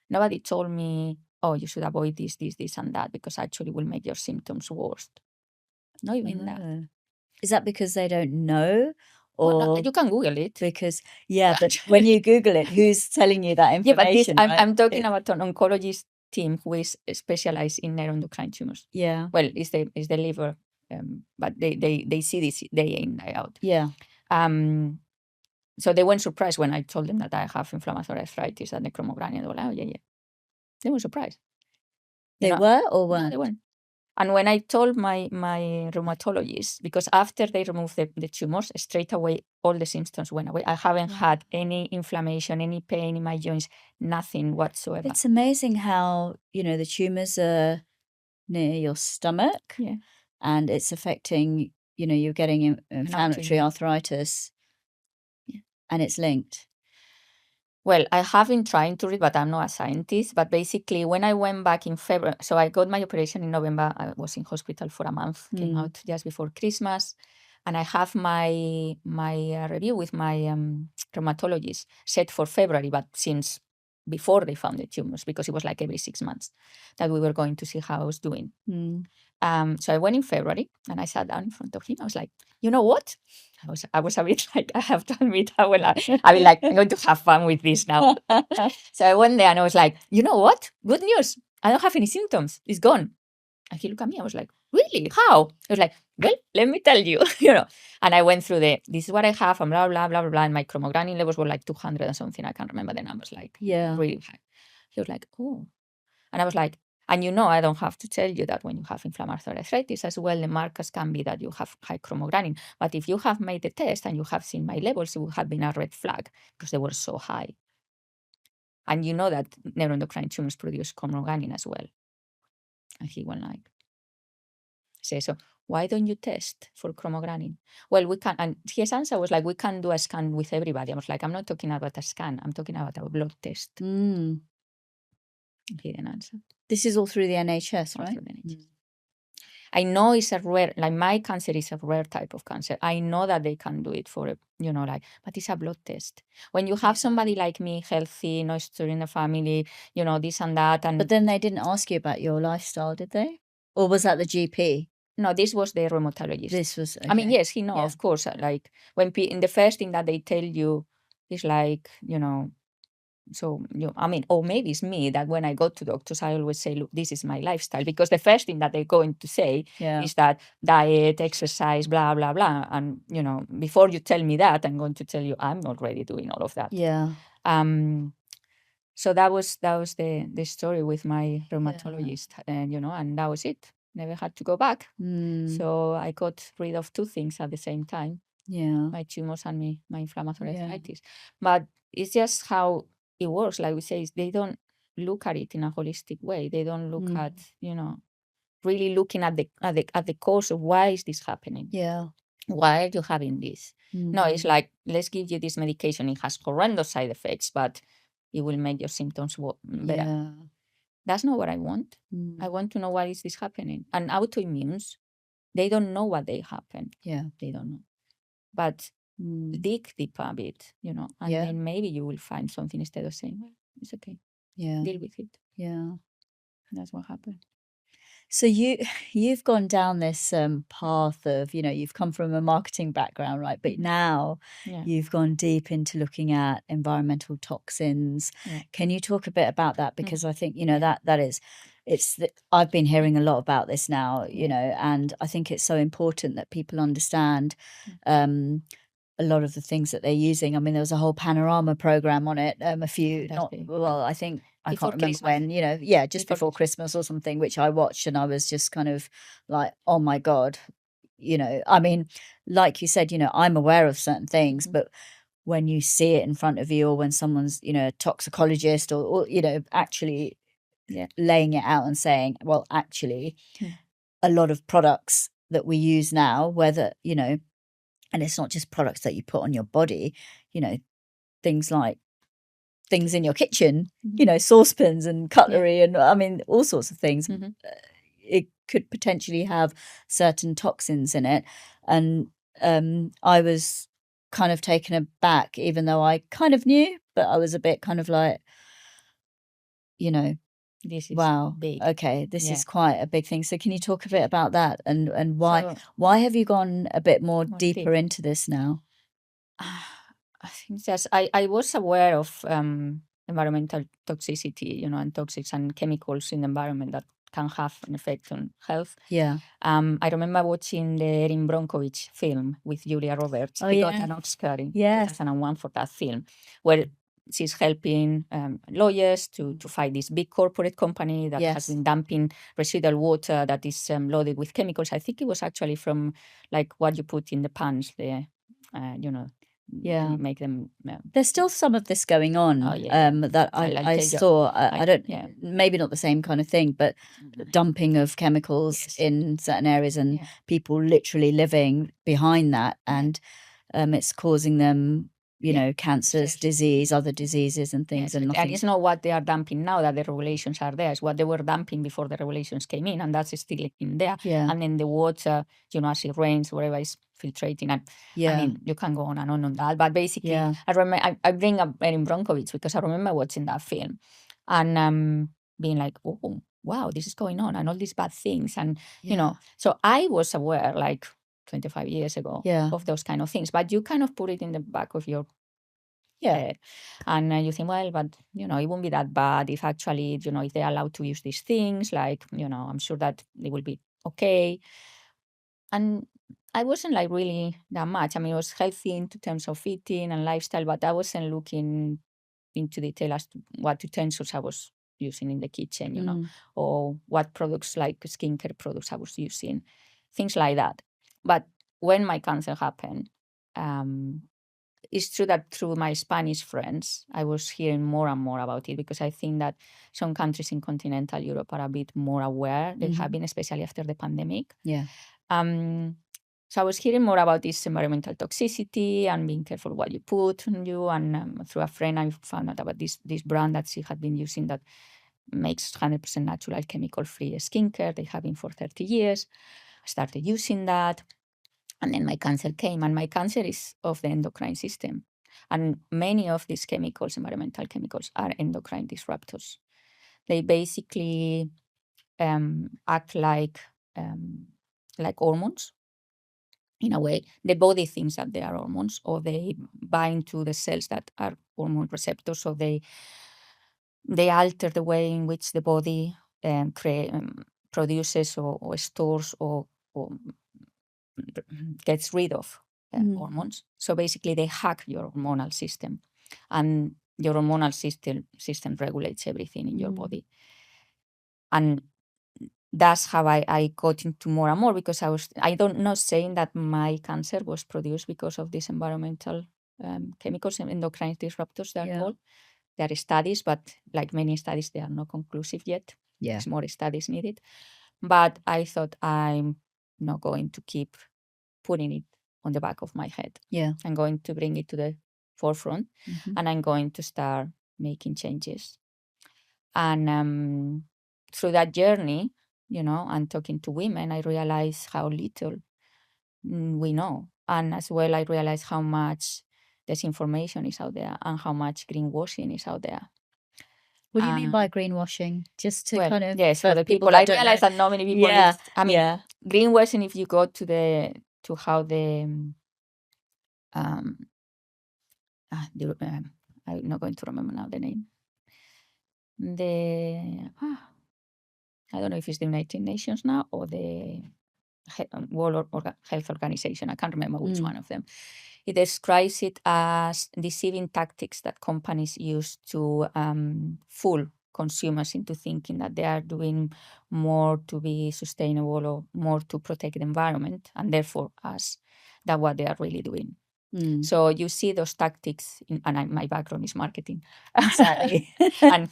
Nobody told me, oh, you should avoid this, and that, because actually will make your symptoms worse. Not even that. Is that because they don't know? Or Well, you can Google it. Because, but when you Google it, who's telling you that information? Yeah, but I'm talking about an oncologist team who is specialized in neuroendocrine tumors. Yeah. Well, it's the liver, but they see this day in, day out. Yeah. So they weren't surprised when I told them that I have inflammatory arthritis and the chromogranin. They were like, oh, yeah. They were surprised. They were or weren't? No, they weren't. And when I told my rheumatologist, because after they removed the tumors, straight away, all the symptoms went away. I haven't had any inflammation, any pain in my joints, nothing whatsoever. It's amazing how, the tumors are near your stomach. Yeah. And it's affecting, you're getting inflammatory arthritis. Yeah. And it's linked. Well, I have been trying to read, but I'm not a scientist. But basically, when I went back in February, so I got my operation in November. I was in hospital for a month, came out just before Christmas. And I have my review with my rheumatologist set for February, but since before they found the tumors, because it was like every 6 months that we were going to see how I was doing. So I went in February and I sat down in front of him. I was like, you know what? I was a bit like, I have to admit, I mean, like, I'm going to have fun with this now. So I went there and I was like, you know what? Good news. I don't have any symptoms. It's gone. And he looked at me. I was like, really? How? I was like, well, let me tell you, And I went through this is what I have, and blah, blah, blah, blah, blah. And my chromogranin levels were like 200 and something. I can't remember the numbers, like really high. He was like, oh. And I was like, and I don't have to tell you that when you have inflammatory arthritis as well, the markers can be that you have high chromogranin. But if you have made the test and you have seen my levels, it would have been a red flag because they were so high. And you know that neuroendocrine tumors produce chromogranin as well. And he went like, say, so why don't you test for chromogranin? Well, we can. And his answer was like, we can do a scan with everybody. I was like, I'm not talking about a scan. I'm talking about a blood test. He didn't answer. This is all through the NHS, right? Through the NHS. I know it's a rare, like my cancer is a rare type of cancer. I know that they can do it for, but it's a blood test. When you have somebody like me, healthy, no history in the family, this and that. But then they didn't ask you about your lifestyle, did they? Or was that the GP? No, this was the rheumatologist. This was, okay. I mean, yes, he knows, of course. Like when in the first thing that they tell you is like, so, or maybe it's me that when I go to doctors, I always say, look, this is my lifestyle. Because the first thing that they're going to say is that diet, exercise, blah, blah, blah. And, before you tell me that, I'm going to tell you I'm already doing all of that. Yeah. So that was the story with my rheumatologist, and that was it. Never had to go back. So I got rid of two things at the same time. Yeah. My tumors and my inflammatory arthritis. But it's just how it works. Like we say, they don't look at it in a holistic way. They don't look at, really looking at the cause of why is this happening. Yeah. Why are you having this? No, it's like, let's give you this medication. It has horrendous side effects, but it will make your symptoms better. Yeah. That's not what I want. I want to know why is this happening. And autoimmunes, they don't know what they happen. Yeah. They don't know. But dig deep a bit, and then maybe you will find something instead of saying, well, it's okay. Yeah. Deal with it. Yeah. That's what happened. So you've gone down this path of, you've come from a marketing background, right? But now you've gone deep into looking at environmental toxins. Yeah. Can you talk a bit about that? Because I think, that is, I've been hearing a lot about this now, and I think it's so important that people understand a lot of the things that they're using. I mean, there was a whole Panorama program on it, I think, I Before can't remember Christmas. when, just before Christmas or something, which I watched, and I was just kind of like, oh my God, I mean, like you said, I'm aware of certain things, but when you see it in front of you, or when someone's, a toxicologist or actually laying it out and saying, well, actually, a lot of products that we use now, whether, and it's not just products that you put on your body, things like things in your kitchen, saucepans and cutlery and I mean, all sorts of things. It could potentially have certain toxins in it. And I was kind of taken aback, even though I kind of knew, but I was a bit kind of like, this is wow, big. okay, this is quite a big thing. So can you talk a bit about that and why have you gone a bit more deeper into this now? I think just I was aware of environmental toxicity, and toxics and chemicals in the environment that can have an effect on health. Yeah. I remember watching the Erin Brockovich film with Julia Roberts. He got an Oscar in 2001 for that film, where she's helping lawyers to fight this big corporate company that has been dumping residual water that is loaded with chemicals. I think it was actually from like what you put in the pans, to make them. There's still some of this going on that I saw. I don't, maybe not the same kind of thing, but dumping of chemicals in certain areas and people literally living behind that, and it's causing them, cancers, disease, other diseases and things. And it's not what they are dumping now that the regulations are there. It's what they were dumping before the regulations came in, and that's still in there. And then the water, as it rains, whatever is filtrating. And I mean, you can go on and on that. But basically, I remember I bring up Erin Brockovich because I remember watching that film and being like, oh, wow, this is going on and all these bad things. And, so I was aware like 25 years ago of those kind of things, but you kind of put it in the back of your head and you think, well, but, it won't be that bad if actually, if they're allowed to use these things, like, I'm sure that they will be okay. And I wasn't like really that much. I mean, it was healthy in terms of eating and lifestyle, but I wasn't looking into detail as to what utensils I was using in the kitchen, or what products like skincare products I was using, things like that. But when my cancer happened, it's true that through my Spanish friends, I was hearing more and more about it because I think that some countries in continental Europe are a bit more aware. They have been, especially after the pandemic. So I was hearing more about this environmental toxicity and being careful what you put on you. And through a friend, I found out about this brand that she had been using that makes 100% natural chemical-free skincare. They have been for 30 years. I started using that. And then my cancer came. And my cancer is of the endocrine system. And many of these chemicals, environmental chemicals, are endocrine disruptors. They basically act like hormones. In a way, the body thinks that they are hormones, or they bind to the cells that are hormone receptors, so they alter the way in which the body produces or stores or gets rid of hormones. So basically, they hack your hormonal system, and your hormonal system regulates everything in your body. And that's how I got into more and more, because I don't know saying that my cancer was produced because of these environmental chemicals and endocrine disruptors that are called. There are studies, but like many studies, they are not conclusive yet. There's more studies needed. But I thought, I'm not going to keep putting it on the back of my head. I'm going to bring it to the forefront, and I'm going to start making changes. And through that journey, and talking to women, I realized how little we know. And as well, I realized how much disinformation is out there and how much greenwashing is out there. What do you mean by greenwashing? Just to kind of... Yes, for the people. that I realize that not many people... greenwashing, if you go to how I'm not going to remember now the name. I don't know if it's the United Nations now or the World Health Organization. I can't remember which one of them. It describes it as deceiving tactics that companies use to fool consumers into thinking that they are doing more to be sustainable or more to protect the environment, and therefore that's what they are really doing. So you see those tactics, my background is marketing. Exactly. And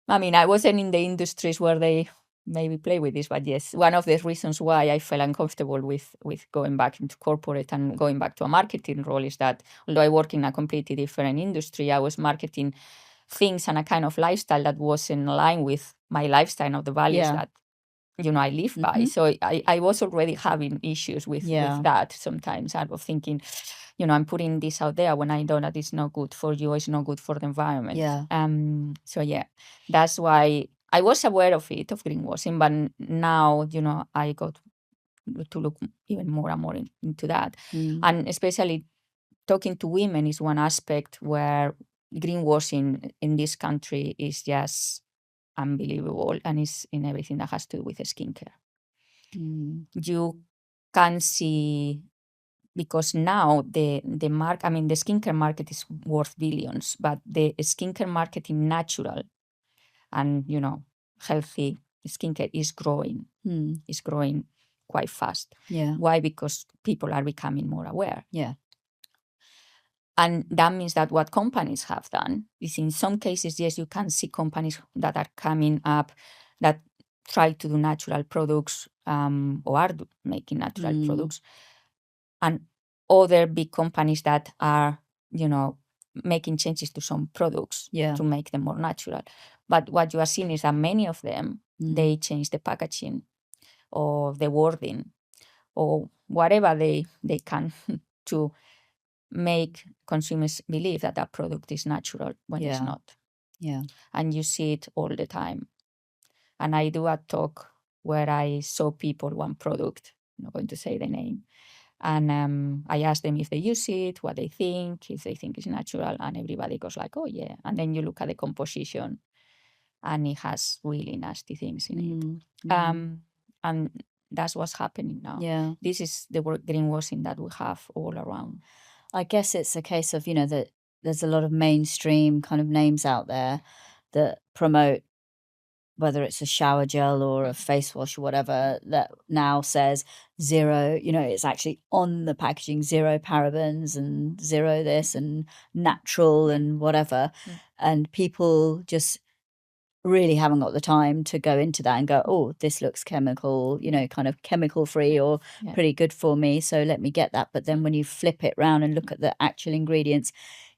I wasn't in the industries where they maybe play with this, but yes, one of the reasons why I felt uncomfortable with going back into corporate and going back to a marketing role is that although I work in a completely different industry, I was marketing things and a kind of lifestyle that was in line with my lifestyle of the values that I live by. So I was already having issues with that sometimes. I was thinking, I'm putting this out there when I know that it's not good for you, it's not good for the environment. That's why I was aware of greenwashing, but now, I got to look even more and more into that. And especially talking to women is one aspect where greenwashing in this country is just unbelievable, and it's in everything that has to do with skincare. You can see, because now the skincare market is worth billions, but the skincare market in natural and healthy skincare is growing. Is growing quite fast. Why? Because people are becoming more aware. And that means that what companies have done is, in some cases, yes, you can see companies that are coming up that try to do natural products or are making natural products, and other big companies that are, making changes to some products to make them more natural. But what you are seeing is that many of them, they change the packaging or the wording or whatever they can to make consumers believe that that product is natural when it's not. And you see it all the time. And I do a talk where I saw people one product, I'm not going to say the name, and I asked them if they use it, what they think, if they think it's natural, and everybody goes like, oh yeah. And then you look at the composition and it has really nasty things in it. And that's what's happening now. This is the greenwashing that we have all around. I guess it's a case of, that there's a lot of mainstream kind of names out there that promote, whether it's a shower gel or a face wash or whatever, that now says zero, it's actually on the packaging, 0 parabens and 0 this and natural and whatever. And people just really haven't got the time to go into that and go, oh, this looks chemical, kind of chemical free or pretty good for me, so let me get that. But then when you flip it around and look at the actual ingredients,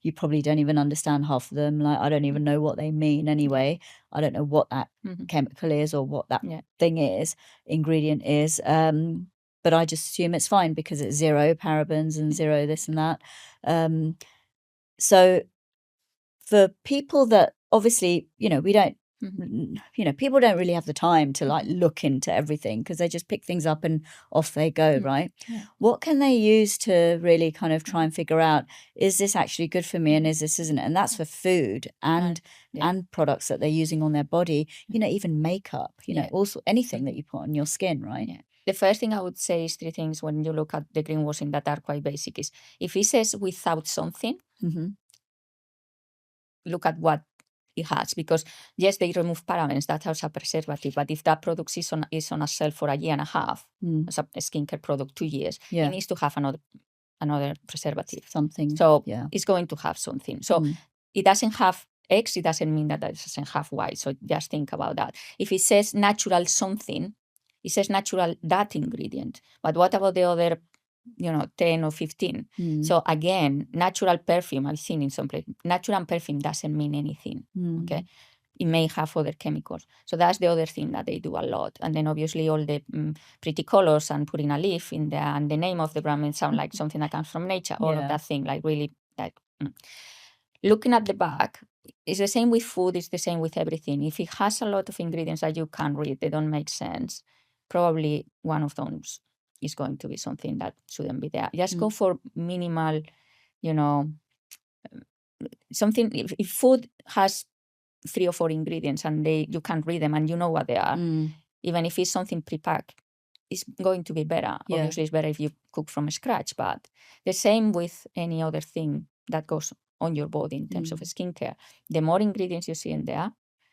you probably don't even understand half of them. Like, I don't even know what they mean anyway. I don't know what that chemical is or what that ingredient is. But I just assume it's fine because it's 0 parabens and 0 this and that. So for people that obviously, we don't, people don't really have the time to like look into everything because they just pick things up and off they go, right? What can they use to really kind of try and figure out, is this actually good for me and is this isn't? And that's for food and products that they're using on their body, even makeup, also anything that you put on your skin, right? The first thing I would say is 3 things when you look at the greenwashing that are quite basic is, if it says without something, look at what it has, because yes, they remove parabens, that has a preservative, but if that product is on a shelf for a year and a half, as a skincare product 2 years, it needs to have another preservative. Something. So it's going to have something. So it doesn't have X, it doesn't mean that it doesn't have Y. So just think about that. If it says natural something, it says natural that ingredient. But what about the other 10 or 15. So again, natural perfume, I've seen in some places, natural perfume doesn't mean anything. Okay. it may have other chemicals. So that's the other thing that they do a lot. And then obviously all the pretty colors and putting a leaf in there and the name of the brand may sound like something that comes from nature. All of that thing, like really, like looking at the back, it's the same with food. It's the same with everything. If it has a lot of ingredients that you can't read, they don't make sense, probably one of those is going to be something that shouldn't be there. Just go for minimal, you know, something. If food has 3 or 4 ingredients and you can't read them and you know what they are, even if it's something pre-packed, it's going to be better. Obviously, it's better if you cook from scratch, but the same with any other thing that goes on your body in terms of skincare. The more ingredients you see in there,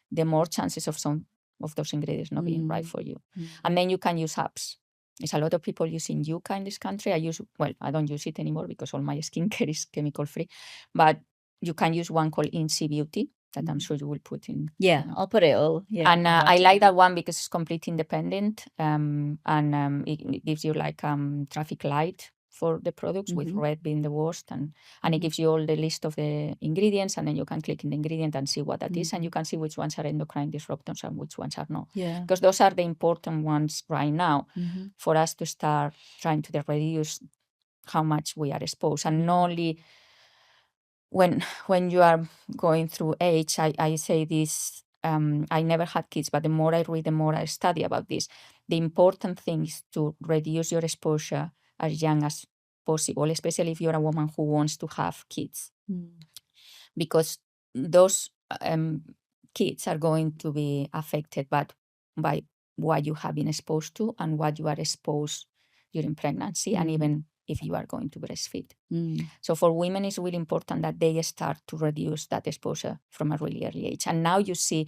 the more chances of some of those ingredients not being right for you. And then you can use apps. There's a lot of people using Yucca in this country. I don't use it anymore because all my skincare is chemical free, but you can use one called Incy Beauty that I'm sure you will put in. Yeah, I'll put it all. Yeah, and I like that one because it's completely independent, and it gives you like traffic light for the products, with red being the worst, and it gives you all the list of the ingredients, and then you can click in the ingredient and see what that is, and you can see which ones are endocrine disruptors and which ones are not. Yeah, because those are the important ones right now for us to start trying to reduce how much we are exposed, and not only when you are going through age. I say this, I never had kids, but the more I read, the more I study about this. The important thing is to reduce your exposure as young as possible, especially if you're a woman who wants to have kids, because those kids are going to be affected by what you have been exposed to and what you are exposed during pregnancy, and even if you are going to breastfeed. So for women, it's really important that they start to reduce that exposure from a really early age. And now you see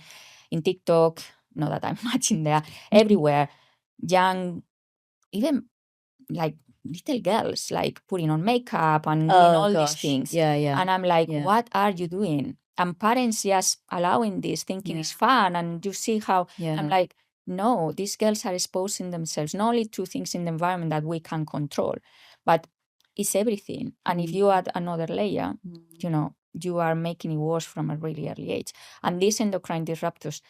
in TikTok, not that I'm much in there, everywhere, young, even like little girls, like putting on makeup and doing all these things. Yeah. And I'm like, what are you doing? And parents just allowing this, thinking it's fun. And you see how I'm like, no, these girls are exposing themselves not only to things in the environment that we can control, but it's everything. And if you add another layer, you are making it worse from a really early age. And these endocrine disruptors,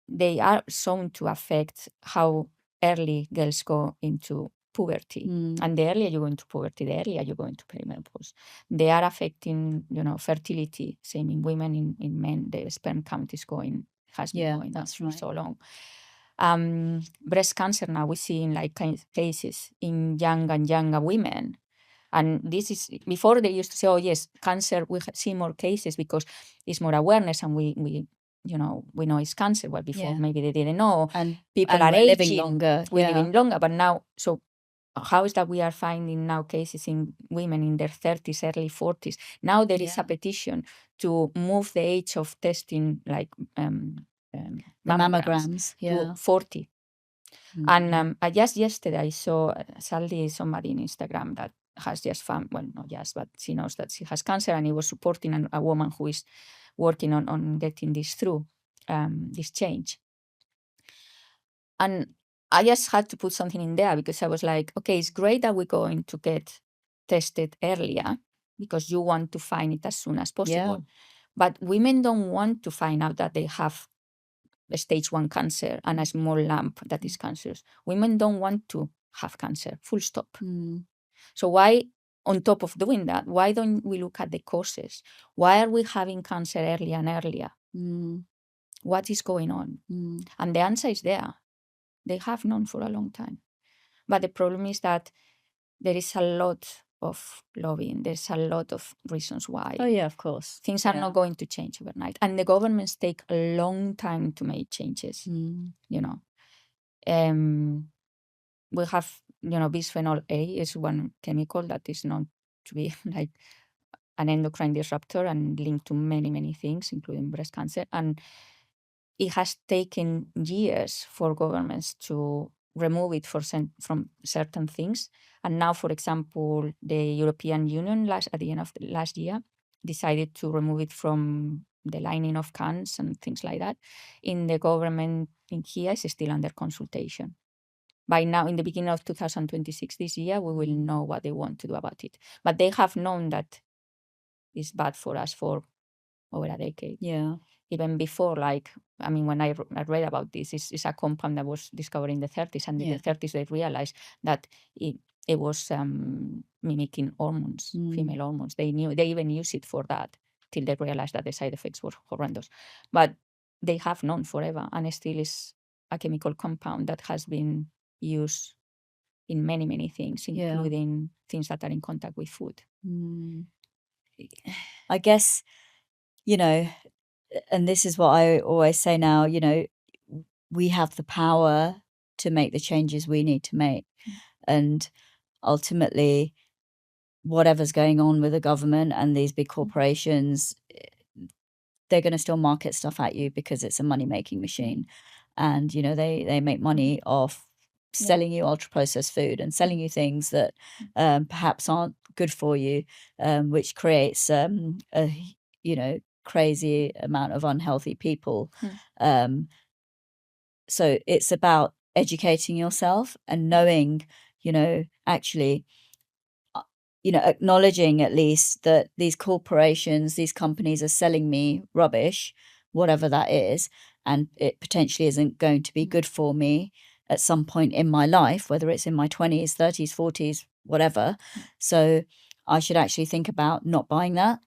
they are shown to affect how early girls go into puberty. And the earlier you go into puberty, the earlier you go into perimenopause. They are affecting, fertility, same in women, in men. The sperm count has been going up for so long. Breast cancer now we see in like cases in young and younger women. And this is, before they used to say, oh yes, cancer, we see more cases because it's more awareness and we know it's cancer. Well, before maybe they didn't know. And people are aging, living longer. we're living longer. But now, so how is that we are finding now cases in women in their 30s, early 40s? Now there is a petition to move the age of testing, like mammograms to 40. And I just yesterday I saw sadly somebody on Instagram that has just found, well, not just, but she knows that she has cancer, and he was supporting a woman who is working on getting this through, this change. And I just had to put something in there because I was like, okay, it's great that we're going to get tested earlier because you want to find it as soon as possible. But women don't want to find out that they have a stage 1 cancer and a small lump that is cancerous. Women don't want to have cancer, full stop. So why, on top of doing that, why don't we look at the causes? Why are we having cancer earlier and earlier? What is going on? And the answer is there. They have known for a long time. But the problem is that there is a lot of lobbying. There's a lot of reasons why. Oh, yeah, of course. Things are not going to change overnight. And the governments take a long time to make changes, We have, bisphenol A is one chemical that is known to be like an endocrine disruptor and linked to many, many things, including breast cancer. And it has taken years for governments to remove it from certain things. And now, for example, the European Union at the end of last year decided to remove it from the lining of cans and things like that. In the government in here, it's still under consultation. By now, in the beginning of 2026, this year, we will know what they want to do about it. But they have known that it's bad for us for over a decade. Yeah. even before, like, I mean, when I read about this, it's a compound that was discovered in the 30s, and in the 30s they realized that it was mimicking hormones, female hormones. They even used it for that till they realized that the side effects were horrendous. But they have known forever, and it still is a chemical compound that has been used in many, many things, including things that are in contact with food. I guess, you know, and this is what I always say now, you know, we have the power to make the changes we need to make. And ultimately, whatever's going on with the government and these big corporations, they're going to still market stuff at you because it's a money-making machine. And, you know, they make money off selling you ultra-processed food and selling you things that perhaps aren't good for you, which creates a, you know, crazy amount of unhealthy people. So it's about educating yourself and knowing, you know, actually, you know, acknowledging at least that these corporations, these companies are selling me rubbish, whatever that is, and it potentially isn't going to be good for me at some point in my life, whether it's in my 20s, 30s, 40s, whatever. So I should actually think about not buying that.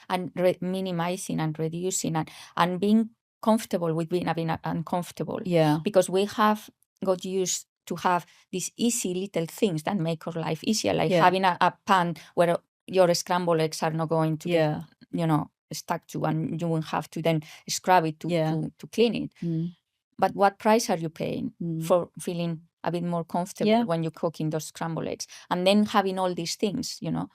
And minimizing and reducing and being comfortable with being uncomfortable. Yeah. Because we have got used to have these easy little things that make our life easier, like having a pan where your scrambled eggs are not going to get, you know, stuck to, and you won't have to then scrub it to clean it. But what price are you paying for feeling a bit more comfortable when you're cooking those scrambled eggs? And then having all these things, you know,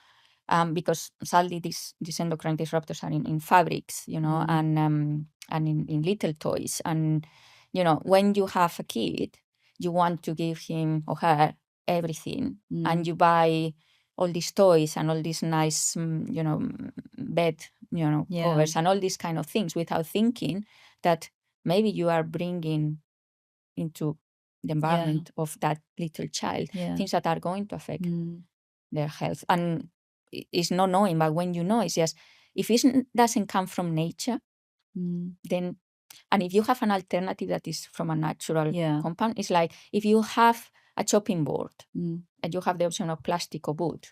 because sadly these endocrine disruptors are in fabrics, you know, and in little toys. And, you know, when you have a kid, you want to give him or her everything, and you buy all these toys and all these nice, you know, bed, you know, covers and all these kind of things without thinking that maybe you are bringing into the environment of that little child things that are going to affect their health. And it's not knowing, but when you know, it's just, if it doesn't come from nature, then, and if you have an alternative that is from a natural compound, it's like if you have a chopping board and you have the option of plastic or wood,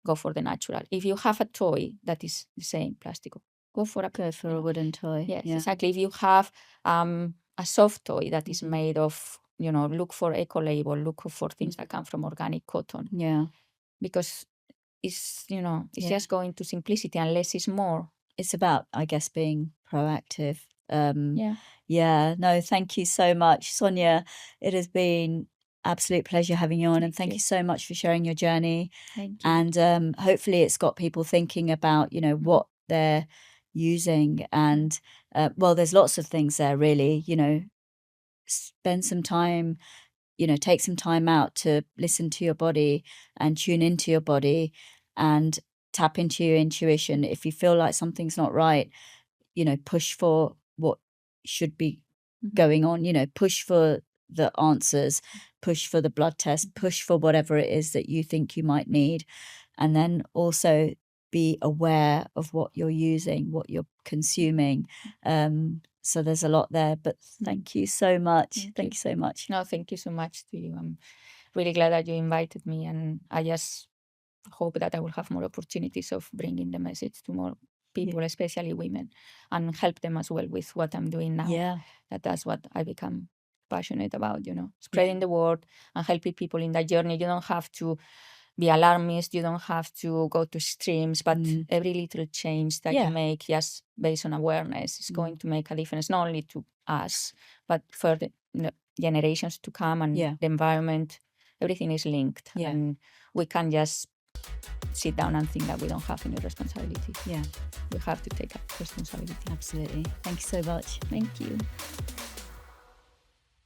go for the natural. If you have a toy that is the same, plastic, go for a wooden toy. Yes, exactly. If you have a soft toy that is made of, you know, look for eco-label, look for things that come from organic cotton. Yeah. Because it's, you know, it's just going to simplicity, and less is more. It's about, I guess, being proactive. No, thank you so much, Sonia. It has been absolute pleasure having you on, and thank you so much for sharing your journey. Thank you. And hopefully it's got people thinking about, you know, what they're using. And well, there's lots of things there, really. You know, spend some time, you know, take some time out to listen to your body and tune into your body and tap into your intuition. If you feel like something's not right, you know, push for what should be going on, you know, push for the answers, push for the blood test, push for whatever it is that you think you might need. And then also be aware of what you're using, what you're consuming. So there's a lot there, but thank you so much. Thank you so much. No, thank you so much to you. I'm really glad that you invited me, and I just hope that I will have more opportunities of bringing the message to more people, especially women, and help them as well with what I'm doing now. That's what I become passionate about, you know, spreading the word and helping people in that journey. You don't have to be alarmist, you don't have to go to extremes, but every little change that you make just based on awareness is going to make a difference, not only to us, but for the generations to come, and the environment. Everything is linked, and we can't just sit down and think that we don't have any responsibility. We have to take up responsibility. Absolutely. Thank you so much. Thank you.